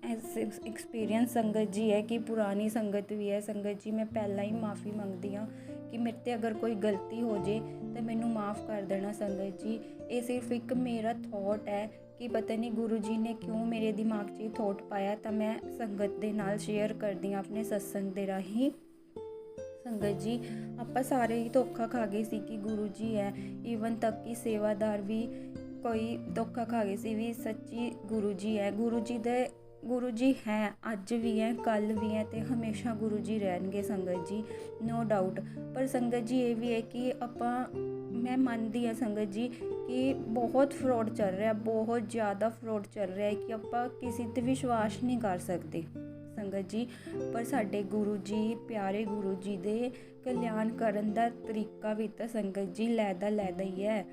ਸੰਗਤ ਜੀ ਹੈ ਕਿ ਪੁਰਾਣੀ ਸੰਗਤ ਵੀ ਹੈ ਸੰਗਤ ਜੀ। ਮੈਂ ਪਹਿਲਾਂ ਹੀ ਮਾफ़ੀ ਮੰਗਦੀ ਹਾਂ ਕਿ ਮੇਰੇ 'ਤੇ ਅਗਰ ਕੋਈ ਗਲਤੀ ਹੋ ਜਾਏ ਤਾਂ ਮੈਨੂੰ ਮਾफ़ ਕਰ ਦੇਣਾ ਸੰਗਤ ਜੀ। ਇਹ ਸਿਰਫ ਇੱਕ ਮੇਰਾ ਥੋਟ ਹੈ ਕਿ ਪਤਾ ਨਹੀਂ ਗੁਰੂ ਜੀ ਨੇ ਕਿਉਂ ਮੇਰੇ ਦਿਮਾਗ 'ਚ ਇਹ ਥੋਟ ਪਾਇਆ, ਤਾਂ ਮੈਂ ਸੰਗਤ ਦੇ ਨਾਲ ਸ਼ੇਅਰ ਕਰਦੀ ਹਾਂ ਆਪਣੇ ਸਤਸੰਗ ਦੇ ਰਾਹੀਂ। ਸੰਗਤ ਜੀ ਆਪਾਂ ਸਾਰੇ ਹੀ ਧੋਖਾ ਖਾ ਗਏ ਸੀ ਕਿ ਗੁਰੂ ਜੀ ਹੈ, ਈਵਨ ਤੱਕ ਕਿ ਸੇਵਾਦਾਰ ਵੀ ਕੋਈ ਧੋਖਾ ਖਾ ਗਏ ਸੀ ਵੀ ਸੱਚੀ ਗੁਰੂ ਜੀ ਹੈ। ਗੁਰੂ ਜੀ ਹੈ, ਅੱਜ ਵੀ ਹੈ, ਕੱਲ੍ਹ ਵੀ ਹੈ ਤੇ ਹਮੇਸ਼ਾ ਗੁਰੂ ਜੀ ਰਹਿਣਗੇ ਸੰਗਤ ਜੀ, ਨੋ ਡਾਊਟ। ਪਰ ਸੰਗਤ ਜੀ ਇਹ ਵੀ ਹੈ ਕਿ ਮੈਂ ਮੰਨਦੀ ਹਾਂ ਸੰਗਤ ਜੀ ਕਿ ਬਹੁਤ ਫਰੋਡ ਚੱਲ ਰਿਹਾ, ਬਹੁਤ ਜ਼ਿਆਦਾ ਫਰੋਡ ਚੱਲ ਰਿਹਾ ਹੈ ਕਿ ਆਪਾਂ ਕਿਸੇ 'ਤੇ ਵਿਸ਼ਵਾਸ ਨਹੀਂ ਕਰ ਸਕਦੇ ਸੰਗਤ ਜੀ। ਪਰ ਸਾਡੇ ਗੁਰੂ ਜੀ, ਪਿਆਰੇ ਗੁਰੂ ਜੀ ਦੇ ਕਲਿਆਣ ਕਰਨ ਦਾ ਤਰੀਕਾ ਵੀ ਤਾਂ ਸੰਗਤ ਜੀ ਲੈਦਾ ਹੀ ਹੈ।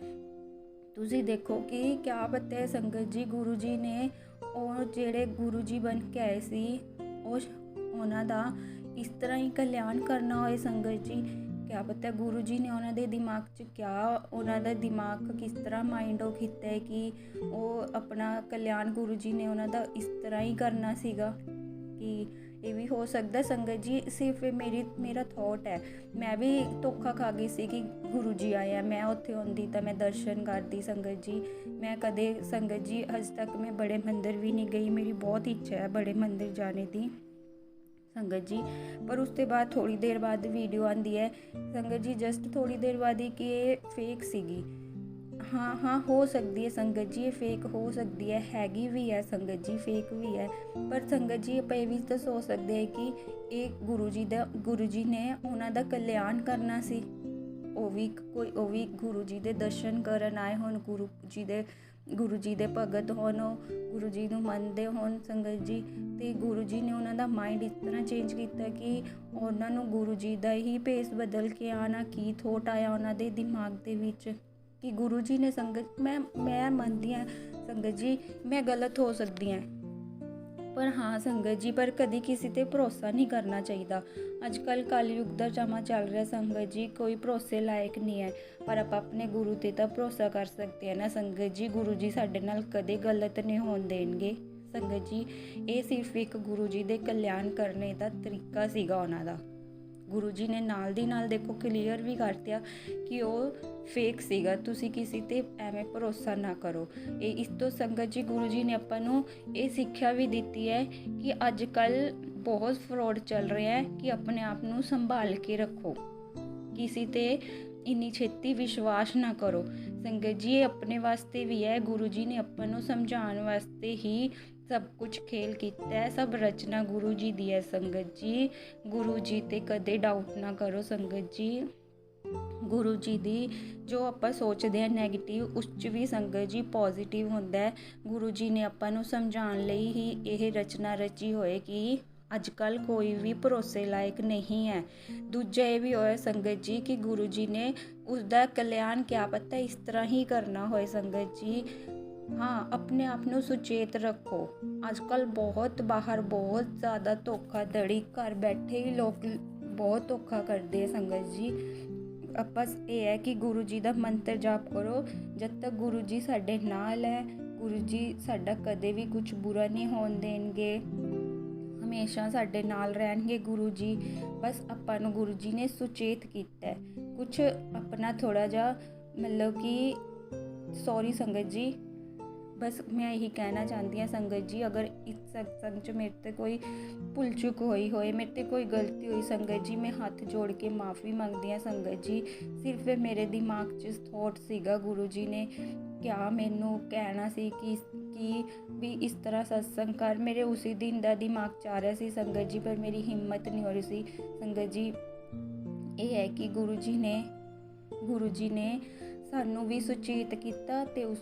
ਤੁਸੀਂ ਦੇਖੋ ਕਿ ਕਿਆ ਪਤਾ ਹੈ ਸੰਗਤ ਜੀ, ਗੁਰੂ ਜੀ ਨੇ ਉਹ ਜਿਹੜੇ ਗੁਰੂ ਜੀ ਬਣ ਕੇ ਆਏ ਸੀ ਉਹਨਾਂ ਦਾ ਇਸ ਤਰ੍ਹਾਂ ਹੀ ਕਲਿਆਣ ਕਰਨਾ ਹੋਏ ਸੰਗਤ ਜੀ। ਕਿਆ ਪਤਾ ਗੁਰੂ ਜੀ ਨੇ ਉਹਨਾਂ ਦੇ ਦਿਮਾਗ 'ਚ ਉਹਨਾਂ ਦਾ ਦਿਮਾਗ ਕਿਸ ਤਰ੍ਹਾਂ ਮਾਈਂਡ ਉਹ ਕੀਤਾ ਹੈ ਕਿ ਉਹ ਆਪਣਾ ਕਲਿਆਣ ਗੁਰੂ ਜੀ ਨੇ ਉਹਨਾਂ ਦਾ ਇਸ ਤਰ੍ਹਾਂ ਹੀ ਕਰਨਾ ਸੀਗਾ ਕਿ ਇਹ ਵੀ ਹੋ ਸਕਦਾ ਸੰਗਤ ਜੀ। ਸਿਰਫ ਮੇਰਾ ਥੋਟ ਹੈ। ਮੈਂ ਵੀ ਧੋਖਾ ਖਾ ਗਈ ਸੀ ਕਿ ਗੁਰੂ ਜੀ ਆਇਆ, ਮੈਂ ਉੱਥੇ ਹੁੰਦੀ ਤਾਂ ਮੈਂ ਦਰਸ਼ਨ ਕਰਦੀ ਸੰਗਤ ਜੀ। ਮੈਂ ਕਦੇ ਸੰਗਤ ਜੀ ਅੱਜ ਤੱਕ ਮੈਂ ਬੜੇ ਮੰਦਿਰ ਵੀ ਨਹੀਂ ਗਈ, ਮੇਰੀ ਬਹੁਤ ਇੱਛਾ ਹੈ ਬੜੇ ਮੰਦਿਰ ਜਾਣੇ ਦੀ ਸੰਗਤ ਜੀ। ਪਰ ਉਸ ਤੋਂ ਬਾਅਦ ਥੋੜ੍ਹੀ ਦੇਰ ਬਾਅਦ ਵੀਡੀਓ ਆਉਂਦੀ ਹੈ ਸੰਗਤ ਜੀ, ਜਸਟ ਥੋੜ੍ਹੀ ਦੇਰ ਬਾਅਦ ਹੀ ਕਿ ਇਹ ਫੇਕ ਸੀਗੀ। ਹਾਂ ਹੋ ਸਕਦੀ ਹੈ ਸੰਗਤ ਜੀ, ਇਹ ਫੇਕ ਹੋ ਸਕਦੀ ਹੈ, ਹੈਗੀ ਵੀ ਹੈ ਸੰਗਤ ਜੀ, ਫੇਕ ਵੀ ਹੈ। ਪਰ ਸੰਗਤ ਜੀ ਆਪਾਂ ਇਹ ਵੀ ਤਾਂ ਸੋਚ ਸਕਦੇ ਹਾਂ ਕਿ ਇਹ ਗੁਰੂ ਜੀ ਨੇ ਉਹਨਾਂ ਦਾ ਕਲਿਆਣ ਕਰਨਾ ਸੀ। ਉਹ ਵੀ ਗੁਰੂ ਜੀ ਦੇ ਦਰਸ਼ਨ ਕਰਨ ਆਏ ਹੋਣ, ਗੁਰੂ ਜੀ ਦੇ ਭਗਤ ਹੋਣ, ਗੁਰੂ ਜੀ ਨੂੰ ਮੰਨਦੇ ਹੋਣ ਸੰਗਤ ਜੀ। ਤੇ ਗੁਰੂ ਜੀ ਨੇ ਉਹਨਾਂ ਦਾ ਮਾਈਂਡ ਇਸ ਤਰ੍ਹਾਂ ਚੇਂਜ ਕੀਤਾ ਕਿ ਉਹਨਾਂ ਨੂੰ ਗੁਰੂ ਜੀ ਦਾ ਹੀ ਭੇਸ ਬਦਲ ਕੇ ਆਉਣਾ, ਕੀ ਥੋਟ ਆਇਆ ਉਹਨਾਂ ਦੇ ਦਿਮਾਗ ਦੇ ਵਿੱਚ ਕਿ ਗੁਰੂ ਜੀ ਨੇ ਸੰਗਤ ਮੈਂ ਮੰਨਦੀ ਹਾਂ ਸੰਗਤ ਜੀ, ਮੈਂ ਗਲਤ ਹੋ ਸਕਦੀ ਹਾਂ, ਪਰ ਹਾਂ ਸੰਗਤ ਜੀ, ਪਰ ਕਦੀ ਕਿਸੇ 'ਤੇ ਭਰੋਸਾ ਨਹੀਂ ਕਰਨਾ ਚਾਹੀਦਾ। ਅੱਜ ਕੱਲ੍ਹ ਕਲਯੁੱਗ ਦਾ ਸਮਾਂ ਚੱਲ ਰਿਹਾ ਸੰਗਤ ਜੀ, ਕੋਈ ਭਰੋਸੇ ਲਾਇਕ ਨਹੀਂ ਹੈ। ਪਰ ਆਪਾਂ ਆਪਣੇ ਗੁਰੂ 'ਤੇ ਤਾਂ ਭਰੋਸਾ ਕਰ ਸਕਦੇ ਹਾਂ ਨਾ ਸੰਗਤ ਜੀ। ਗੁਰੂ ਜੀ ਸਾਡੇ ਨਾਲ ਕਦੇ ਗਲਤ ਨਹੀਂ ਹੋਣ ਦੇਣਗੇ ਸੰਗਤ ਜੀ। ਇਹ ਸਿਰਫ ਇੱਕ ਗੁਰੂ ਜੀ ਦੇ ਕਲਿਆਣ ਕਰਨੇ ਦਾ ਤਰੀਕਾ ਸੀਗਾ ਉਹਨਾਂ ਦਾ। ਗੁਰੂ ਜੀ ਨੇ ਨਾਲ ਦੀ ਨਾਲ ਦੇਖੋ ਕਲੀਅਰ ਵੀ ਕਰਤਿਆ ਕਿ ਉਹ ਫੇਕ ਸੀਗਾ, ਤੁਸੀਂ ਕਿਸੇ 'ਤੇ ਐਵੇਂ ਭਰੋਸਾ ਨਾ ਕਰੋ। ਇਸ ਤੋਂ ਸੰਗਤ ਜੀ ਗੁਰੂ ਜੀ ਨੇ ਆਪਾਂ ਨੂੰ ਇਹ ਸਿੱਖਿਆ ਵੀ ਦਿੱਤੀ ਹੈ ਕਿ ਅੱਜ ਕੱਲ੍ਹ ਬਹੁਤ ਫਰੋਡ ਚੱਲ ਰਿਹਾ ਹੈ ਕਿ ਆਪਣੇ ਆਪ ਨੂੰ ਸੰਭਾਲ ਕੇ ਰੱਖੋ, ਕਿਸੇ 'ਤੇ ਇੰਨੀ ਛੇਤੀ ਵਿਸ਼ਵਾਸ ਨਾ ਕਰੋ ਸੰਗਤ ਜੀ। ਇਹ ਆਪਣੇ ਵਾਸਤੇ ਵੀ ਹੈ, ਗੁਰੂ ਜੀ ਨੇ ਆਪਾਂ ਨੂੰ ਸਮਝਾਉਣ ਵਾਸਤੇ ਹੀ ਸਭ ਕੁਝ ਖੇਲ ਕੀਤਾ ਹੈ, ਸਭ ਰਚਨਾ ਗੁਰੂ ਜੀ ਦੀ ਹੈ ਸੰਗਤ ਜੀ। ਗੁਰੂ ਜੀ 'ਤੇ ਕਦੇ ਡਾਊਟ ਨਾ ਕਰੋ ਸੰਗਤ ਜੀ। ਗੁਰੂ ਜੀ ਦੀ ਜੋ ਆਪਾਂ ਸੋਚਦੇ ਹਾਂ ਨੈਗੇਟਿਵ, ਉਸ 'ਚ ਵੀ ਸੰਗਤ ਜੀ ਪੋਜ਼ੀਟਿਵ ਹੁੰਦਾ ਹੈ। ਗੁਰੂ ਜੀ ਨੇ ਆਪਾਂ ਨੂੰ ਸਮਝਾਉਣ ਲਈ ਹੀ ਇਹ ਰਚਨਾ ਰਚੀ ਹੋਏ ਕਿ ਅੱਜ ਕੱਲ੍ਹ ਕੋਈ ਵੀ ਭਰੋਸੇ ਲਾਇਕ ਨਹੀਂ ਹੈ। ਦੂਜਾ ਇਹ ਵੀ ਹੋਇਆ ਸੰਗਤ ਜੀ ਕਿ ਗੁਰੂ ਜੀ ਨੇ ਉਸ ਦਾ ਕਲਿਆਣ ਕਿਆ ਪਤਾ ਇਸ ਤਰ੍ਹਾਂ ਹੀ ਕਰਨਾ ਹੋਏ। ਸੰਗਤ ਜੀ ਹਾਂ, ਆਪਣੇ ਆਪ ਨੂੰ ਸੁਚੇਤ ਰੱਖੋ। ਅੱਜ ਕੱਲ੍ਹ ਬਹੁਤ ਬਾਹਰ ਬਹੁਤ ਜ਼ਿਆਦਾ ਧੋਖਾਧੜੀ, ਘਰ ਬੈਠੇ ਹੀ ਲੋਕ ਬਹੁਤ ਧੋਖਾ ਕਰਦੇ ਆ। ਸੰਗਤ ਜੀ ਬਸ ਇਹ ਹੈ ਕਿ ਗੁਰੂ ਜੀ ਦਾ ਮੰਤਰ ਜਾਪ ਕਰੋ। ਜਦ ਤੱਕ ਗੁਰੂ ਜੀ ਸਾਡੇ ਨਾਲ ਹੈ, ਗੁਰੂ ਜੀ ਸਾਡਾ ਕਦੇ ਵੀ ਕੁਝ ਬੁਰਾ ਨਹੀਂ ਹੋਣ ਦੇਣਗੇ, ਹਮੇਸ਼ਾ ਸਾਡੇ ਨਾਲ ਰਹਿਣਗੇ ਗੁਰੂ ਜੀ। ਬਸ ਆਪਾਂ ਨੂੰ ਗੁਰੂ ਜੀ ਨੇ ਸੁਚੇਤ ਕੀਤਾ, ਕੁਝ ਆਪਣਾ ਥੋੜ੍ਹਾ ਜਿਹਾ ਮਤਲਬ ਕਿ ਸੌਰੀ ਸੰਗਤ ਜੀ। ਬਸ ਮੈਂ ਇਹੀ ਕਹਿਣਾ ਚਾਹੁੰਦੀ ਹਾਂ ਸੰਗਤ ਜੀ, ਅਗਰ ਇਸ ਸਤਸੰਗ 'ਚ ਮੇਰੇ 'ਤੇ ਕੋਈ ਭੁੱਲ ਚੁੱਕ ਹੋਈ ਹੋਏ, ਮੇਰੇ 'ਤੇ ਕੋਈ ਗਲਤੀ ਹੋਈ ਸੰਗਤ ਜੀ, ਮੈਂ ਹੱਥ ਜੋੜ ਕੇ ਮਾफ़ੀ ਮੰਗਦੀ ਹਾਂ ਸੰਗਤ ਜੀ। ਸਿਰਫ ਮੇਰੇ ਦਿਮਾਗ 'ਚ ਥੋਟ ਸੀਗਾ, ਗੁਰੂ ਜੀ ਨੇ ਕਿਆ ਮੈਨੂੰ ਕਹਿਣਾ ਸੀ ਕਿ ਵੀ ਇਸ ਤਰ੍ਹਾਂ ਸਤਸੰਗ ਕਰ। ਮੇਰੇ ਉਸੇ ਦਿਨ ਦਾ ਦਿਮਾਗ 'ਚ ਆ ਰਿਹਾ ਸੀ ਸੰਗਤ ਜੀ, ਪਰ ਮੇਰੀ ਹਿੰਮਤ ਨਹੀਂ ਹੋ ਰਹੀ ਸੀ ਸੰਗਤ ਜੀ। ਇਹ ਹੈ ਕਿ ਗੁਰੂ ਜੀ ਨੇ ਸਾਨੂੰ ਵੀ ਸੁਚੇਤ ਕੀਤਾ ਤੇ ਉਸ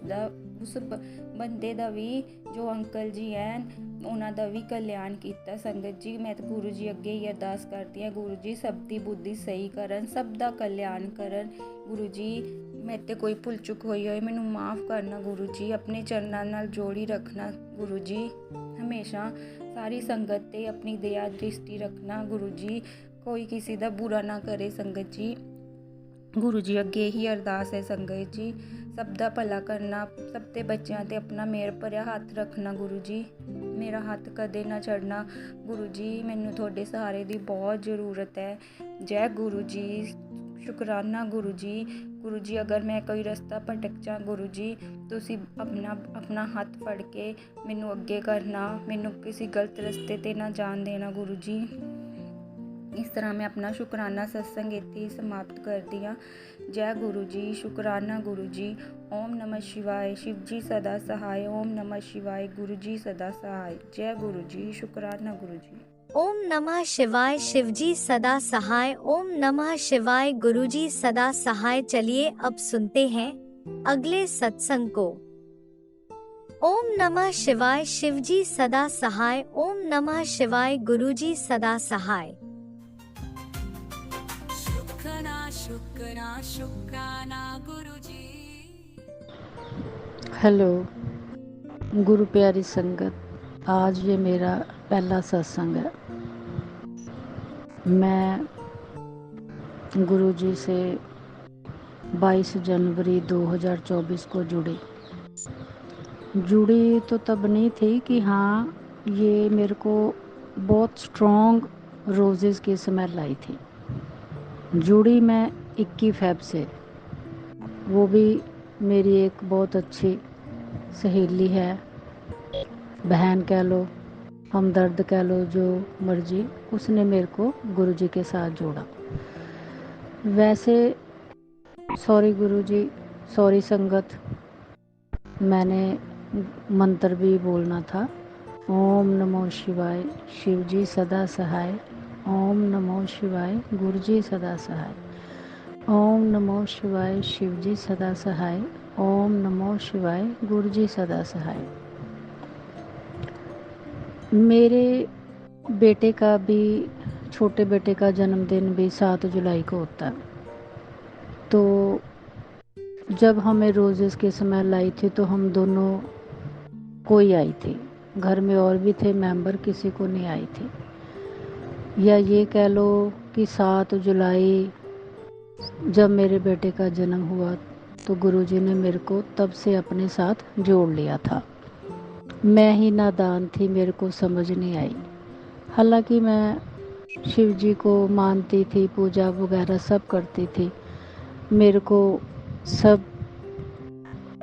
ਬੰਦੇ ਦਾ ਵੀ, ਜੋ ਅੰਕਲ ਜੀ ਹੈ, ਉਹਨਾਂ ਦਾ ਵੀ ਕਲਿਆਣ ਕੀਤਾ ਸੰਗਤ ਜੀ। ਮੈਂ ਤਾਂ ਗੁਰੂ ਜੀ ਅੱਗੇ ਹੀ ਅਰਦਾਸ ਕਰਦੀ ਹਾਂ, ਗੁਰੂ ਜੀ ਸਭ ਦੀ ਬੁੱਧੀ ਸਹੀ ਕਰਨ, ਸਭ ਦਾ ਕਲਿਆਣ ਕਰਨ। ਗੁਰੂ ਜੀ ਮੇਰੇ 'ਤੇ ਕੋਈ ਭੁੱਲ ਚੁੱਕ ਹੋਈ ਹੋਏ ਮੈਨੂੰ ਮਾफ़ ਕਰਨਾ ਗੁਰੂ ਜੀ, ਆਪਣੇ ਚਰਨਾਂ ਨਾਲ ਜੋੜੀ ਰੱਖਣਾ ਗੁਰੂ ਜੀ। ਹਮੇਸ਼ਾ ਸਾਰੀ ਸੰਗਤ 'ਤੇ ਆਪਣੀ ਦਇਆ ਦ੍ਰਿਸ਼ਟੀ ਰੱਖਣਾ ਗੁਰੂ ਜੀ, ਕੋਈ ਕਿਸੇ ਦਾ ਬੁਰਾ ਨਾ ਕਰੇ ਸੰਗਤ ਜੀ। ਗੁਰੂ ਜੀ ਅੱਗੇ ਹੀ ਅਰਦਾਸ ਹੈ ਸੰਗਤ ਜੀ, ਸਭ ਦਾ ਭਲਾ ਕਰਨਾ, ਸਭ ਦੇ ਬੱਚਿਆਂ 'ਤੇ ਆਪਣਾ ਮਿਹਰ ਭਰਿਆ ਹੱਥ ਰੱਖਣਾ ਗੁਰੂ ਜੀ। ਮੇਰਾ ਹੱਥ ਕਦੇ ਨਾ ਛੱਡਣਾ ਗੁਰੂ ਜੀ, ਮੈਨੂੰ ਤੁਹਾਡੇ ਸਹਾਰੇ ਦੀ ਬਹੁਤ ਜ਼ਰੂਰਤ ਹੈ। ਜੈ ਗੁਰੂ ਜੀ, ਸ਼ੁਕਰਾਨਾ ਗੁਰੂ ਜੀ। ਗੁਰੂ ਜੀ ਅਗਰ ਮੈਂ ਕੋਈ ਰਸਤਾ ਭਟਕ ਜਾ ਗੁਰੂ ਜੀ, ਤੁਸੀਂ ਆਪਣਾ ਹੱਥ ਫੜ ਕੇ ਮੈਨੂੰ ਅੱਗੇ ਕਰਨਾ, ਮੈਨੂੰ ਕਿਸੇ ਗਲਤ ਰਸਤੇ 'ਤੇ ਨਾ ਜਾਣ ਦੇਣਾ ਗੁਰੂ ਜੀ। ਇਸ ਤਰ੍ਹਾਂ ਮੈਂ ਆਪਣਾ ਸ਼ੁਕਰਾਨਾ ਸਤਸੰਗ ਇੱਥੇ ਹੀ ਸਮਾਪਤ ਕਰਦੀ ਹਾਂ। ਜੈ ਗੁਰੂ ਜੀ, ਸ਼ੁਕਰਾਨਾ ਗੁਰੂ ਜੀ। ਓਮ ਨਮः शिवाय, शिव जी सदा सहाय। ओम नमः शिवाय, गुरु जी सदा सहाय। जय गुरु जी, शुकराना गुरु जी। ओम नमः शिवाय, शिव जी सदा सहाय। ओम नमः शिवाय, गुरु जी सदा सहाय। चलिए अब सुनते हैं अगले सत्संग को। ओम नमः शिवाय, शिव जी सदा सहाय। ओम नमः शिवाय, गुरु जी सदा सहाय। शुक्राना गुरु जी। हेलो गुरु प्यारी संगत, आज ये मेरा पहला सत्संग है। मैं गुरु जी से 22 जनवरी 2024 को जुड़ी तो तब नहीं थी कि हाँ ये मेरे को बहुत स्ट्रॉन्ग रोजेज़ की स्मेल आई थी। जुड़ी मैं 21 फेब से, वो भी मेरी एक बहुत अच्छी सहेली है, बहन कह लो, हमदर्द कह लो, जो मर्जी, उसने मेरे को गुरु जी के साथ जोड़ा। वैसे सॉरी गुरु जी, सॉरी संगत, मैंने मंत्र भी बोलना था। ओम नमो शिवाय, शिव जी सदा सहाय। ओम नमो शिवाय, गुरु जी सदा सहाय। ओम नमो शिवाय, शिव जी सदा सहाय। ओम नमो शिवाय, गुरु जी सदा सहाय। मेरे बेटे का भी, छोटे बेटे का जन्मदिन भी 7 जुलाई को होता है। तो जब हमें रोजेज़ की स्मेल आई थी तो हम दोनों कोई आई थी, घर में और भी थे मेंबर, किसी को नहीं आई थी। या ये कह लो कि 7 जुलाई जब मेरे बेटे का जन्म हुआ तो गुरुजी ने मेरे को तब से अपने साथ जोड़ लिया था। मैं ही नादान थी, मेरे को समझ नहीं आई। हालांकि मैं शिव जी को मानती थी, पूजा वगैरह सब करती थी, मेरे को सब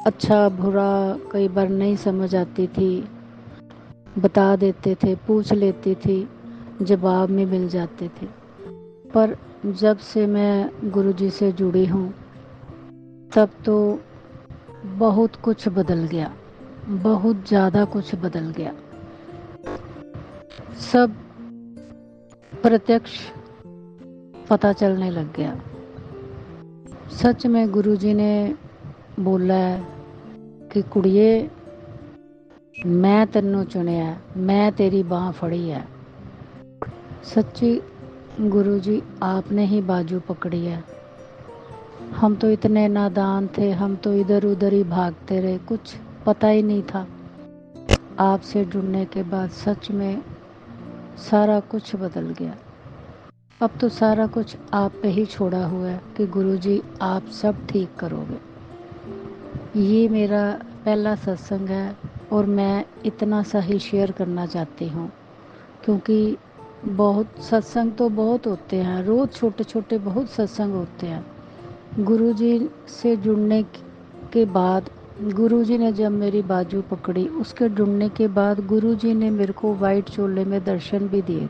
अच्छा बुरा कई बार नहीं समझ आती थी, बता देते थे, पूछ लेती थी, जवाब में मिल जाते थे। पर जब से मैं गुरुजी से जुड़ी हूँ तब तो बहुत कुछ बदल गया, बहुत ज़्यादा कुछ बदल गया। सब प्रत्यक्ष पता चलने लग गया। सच में गुरुजी ने बोला है कि कुड़िए मैं तेनों चुनिया, मैं तेरी बांह फड़ी है, सच्ची गुरुजी आपने ही बाजू पकड़ी है। हम तो इतने नादान थे, हम तो इधर उधर ही भागते रहे, कुछ पता ही नहीं था। आपसे जुड़ने के बाद सच में सारा कुछ बदल गया। अब तो सारा कुछ आप पे ही छोड़ा हुआ है कि गुरुजी आप सब ठीक करोगे। ये मेरा पहला सत्संग है और मैं इतना सा ही शेयर करना चाहती हूँ, क्योंकि बहुत सत्संग तो बहुत होते हैं, रोज़ छोटे छोटे बहुत सत्संग होते हैं। गुरुजी से जुड़ने के बाद, गुरुजी ने जब मेरी बाजू पकड़ी, उसके जुड़ने के बाद गुरुजी ने मेरे को वाइट चोले में दर्शन भी दिए,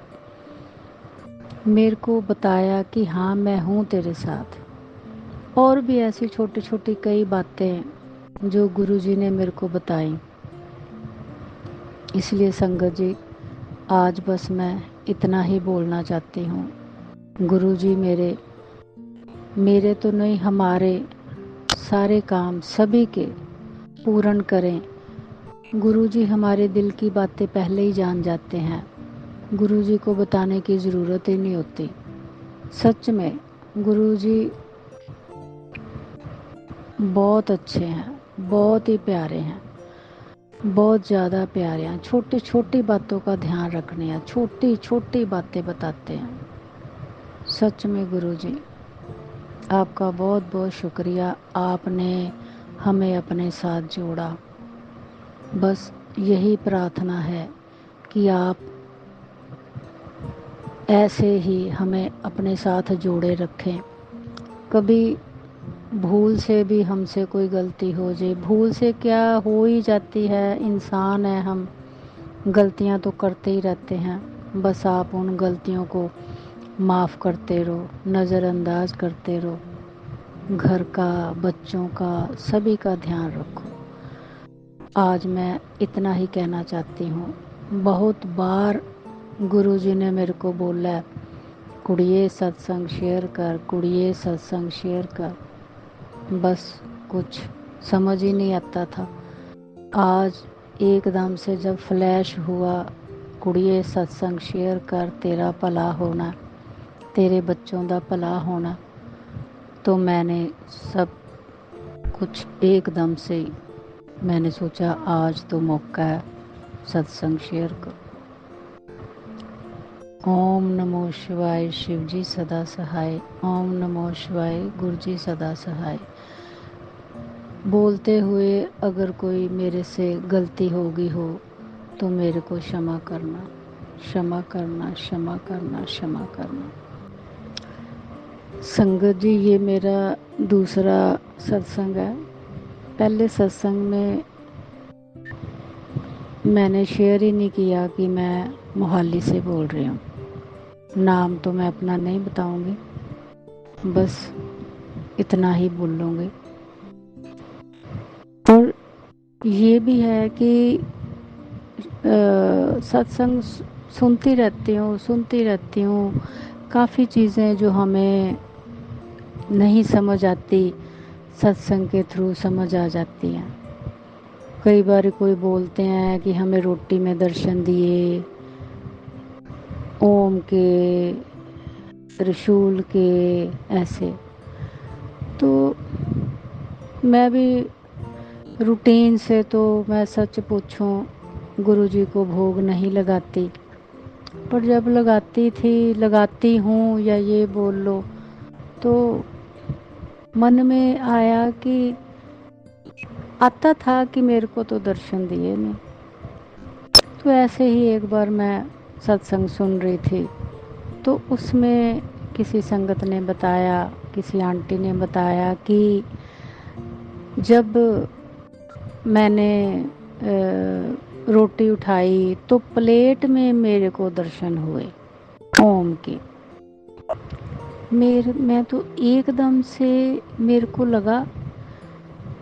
मेरे को बताया कि हाँ मैं हूँ तेरे साथ। और भी ऐसी छोटी छोटी कई बातें जो गुरुजी ने मेरे को बताई। इसलिए संगत जी, आज बस मैं इतना ही बोलना चाहती हूँ। गुरुजी मेरे तो नहीं, हमारे सारे काम सभी के पूर्ण करें। गुरुजी हमारे दिल की बातें पहले ही जान जाते हैं, गुरुजी को बताने की ज़रूरत ही नहीं होती। सच में गुरुजी बहुत अच्छे हैं, बहुत ही प्यारे हैं, बहुत ज़्यादा प्यारे हैं। छोटी छोटी बातों का ध्यान रखने हैं, छोटी छोटी बातें बताते हैं। सच में गुरुजी आपका बहुत बहुत शुक्रिया, आपने हमें अपने साथ जोड़ा। बस यही प्रार्थना है कि आप ऐसे ही हमें अपने साथ जोड़े रखें। कभी भूल से भी हमसे कोई गलती हो जाए, भूल से क्या हो ही जाती है, इंसान है हम, गलतियां तो करते ही रहते हैं। बस आप उन गलतियों को माफ़ करते रहो, नज़रअंदाज करते रहो, घर का, बच्चों का, सभी का ध्यान रखो। आज मैं इतना ही कहना चाहती हूँ। बहुत बार गुरुजी ने मेरे को बोला, कुड़िए सत्संग शेयर कर, कुड़िए सत्संग शेयर कर, बस कुछ समझ ही नहीं आता था। आज एकदम से जब फ्लैश हुआ, कुड़िए सत्संग शेयर कर, तेरा भला होना, तेरे बच्चों का भला होना, तो मैंने सब कुछ एकदम से मैंने सोचा आज तो मौका है, सत्संग शेयर करो। ओम नमो शिवाय, शिव जी सदा सहाय। ओम नमो शिवाय, गुरु जी सदा सहाय। बोलते हुए अगर कोई मेरे से गलती हो गई हो तो मेरे को क्षमा करना, क्षमा करना, क्षमा करना, क्षमा करना। संगत जी, ये मेरा दूसरा सत्संग है। पहले सत्संग में मैंने शेयर ही नहीं किया कि मैं मोहाली से बोल रही हूँ। नाम तो मैं अपना नहीं बताऊंगी, बस इतना ही बोलूँगी। और ये भी है कि सत्संग सुनती रहती हूँ। काफ़ी चीज़ें जो हमें नहीं समझ आती, सत्संग के थ्रू समझ आ जाती हैं। कई बार कोई बोलते हैं कि हमें रोटी में दर्शन दिए, ओम के, त्रिशूल के, ऐसे। तो मैं भी रूटीन से, तो मैं सच पूछूं गुरुजी को भोग नहीं लगाती, पर जब लगाती हूँ या ये बोल लो, तो मन में आया कि आता था कि मेरे को तो दर्शन दिए नहीं। तो ऐसे ही एक बार मैं सत्संग सुन रही थी, तो उसमें किसी संगत ने बताया, किसी आंटी ने बताया कि जब मैंने रोटी उठाई तो प्लेट में मेरे को दर्शन हुए ओम के। मैं तो एकदम से मेरे को लगा,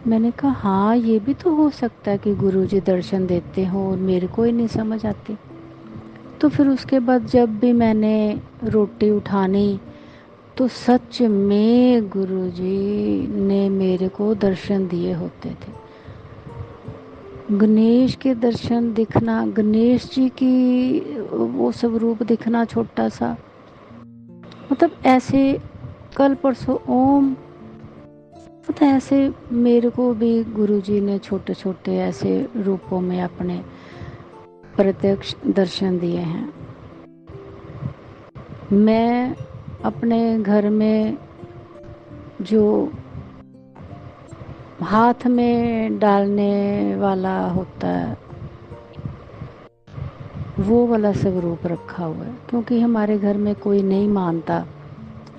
मैंने कहा हाँ ये भी तो हो सकता है कि गुरुजी दर्शन देते हो और मेरे को ही नहीं समझ आती। तो फिर उसके बाद जब भी मैंने रोटी उठानी तो सच में गुरुजी ने मेरे को दर्शन दिए होते थे। गणेश के दर्शन दिखना, गणेश जी की वो स्वरूप दिखना छोटा सा, मतलब ऐसे कल परसों ओम, पता है ऐसे मेरे को भी गुरुजी ने छोटे छोटे ऐसे रूपों में अपने प्रत्यक्ष दर्शन दिए हैं। मैं अपने घर में जो हाथ में डालने वाला होता है वो वाला स्वरूप रखा हुआ है, क्योंकि हमारे घर में कोई नहीं मानता,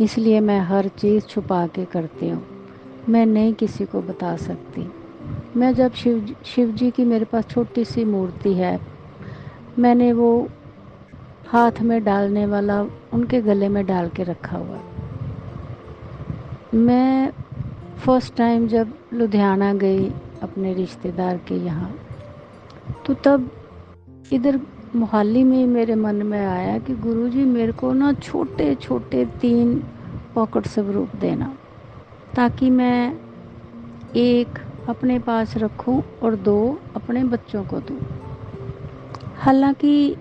इसलिए मैं हर चीज़ छुपा के करती हूँ। मैं नहीं किसी को बता सकती। मैं जब शिव जी की मेरे पास छोटी सी मूर्ति है, मैंने वो हाथ में डालने वाला उनके गले में डाल के रखा हुआ। मैं फर्स्ट टाइम जब लुधियाना गई अपने रिश्तेदार के यहाँ, तो तब इधर मोहाली में मेरे मन में आया कि गुरुजी मेरे को ना छोटे छोटे 3 पॉकेट स्वरूप देना, ताकि मैं एक अपने पास रखूं और 2 अपने बच्चों को दूं। हालांकि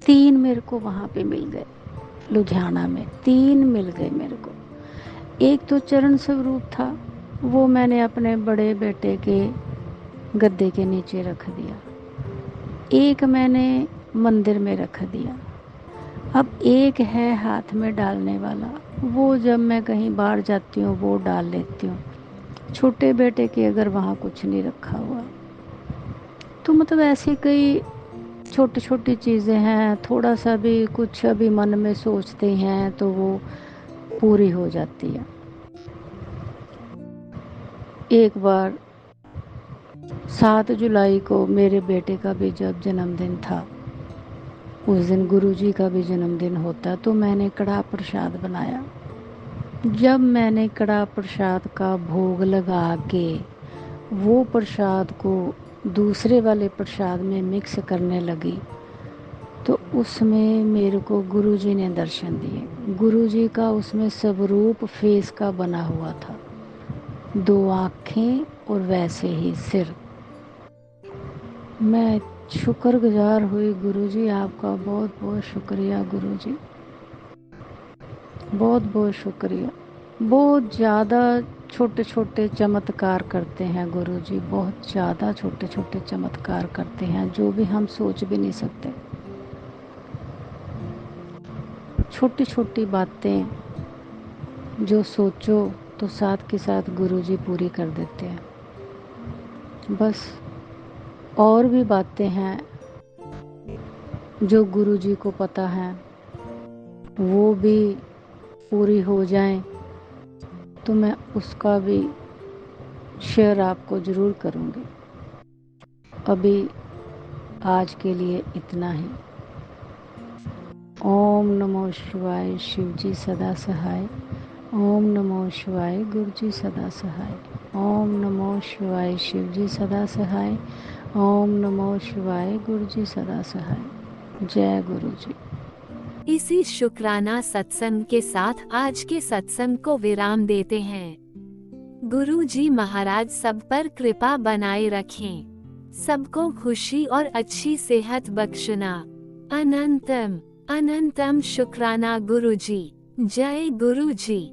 3 मेरे को वहाँ पे मिल गए, लुधियाना में 3 मिल गए मेरे को। एक तो चरण स्वरूप था, वो मैंने अपने बड़े बेटे के गद्दे के नीचे रख दिया। एक मैंने मंदिर में रख दिया। अब एक है हाथ में डालने वाला, वो जब मैं कहीं बाहर जाती हूँ वो डाल लेती हूँ। छोटे बेटे के अगर वहाँ कुछ नहीं रखा हुआ, तो मतलब ऐसी कई छोटी छोटी चीज़ें हैं, थोड़ा सा भी कुछ अभी मन में सोचते हैं तो वो पूरी हो जाती है। एक बार 7 जुलाई को मेरे बेटे का भी जब जन्मदिन था, उस दिन गुरुजी का भी जन्मदिन होता, तो मैंने कड़ा प्रसाद बनाया। जब मैंने कड़ा प्रसाद का भोग लगा के वो प्रसाद को दूसरे वाले प्रसाद में मिक्स करने लगी, तो उसमें मेरे को गुरुजी ने दर्शन दिए। गुरुजी का उसमें स्वरूप फेस का बना हुआ था, 2 आँखें और वैसे ही सिर। मैं शुक्रगुजार हुई, गुरुजी आपका बहुत बहुत शुक्रिया गुरुजी, बहुत बहुत शुक्रिया। बहुत ज़्यादा छोटे छोटे चमत्कार करते हैं गुरुजी, बहुत ज़्यादा छोटे छोटे चमत्कार करते हैं जो भी हम सोच भी नहीं सकते। छोटी छोटी बातें जो सोचो तो साथ के साथ गुरुजी पूरी कर देते हैं। बस और भी बातें हैं जो गुरुजी को पता है, वो भी पूरी हो जाएं तो मैं उसका भी शेयर आपको ज़रूर करूँगी। अभी आज के लिए इतना ही। ओम नमो शिवाय, शिवजी सदा सहाय। ओम नमो शिवाय, गुरुजी सदा सहाय। ओम नमो शिवाय, शिवजी सदा सहाय। ओम नमो शिवाय, गुरुजी सदा सहाय। जय गुरुजी। इसी शुक्राना सत्संग के साथ आज के सत्संग को विराम देते हैं। गुरु जी महाराज सब पर कृपा बनाए रखें, सबको खुशी और अच्छी सेहत बख्शना। अनंतम अनंतम शुक्राना गुरु जी। जय गुरु जी।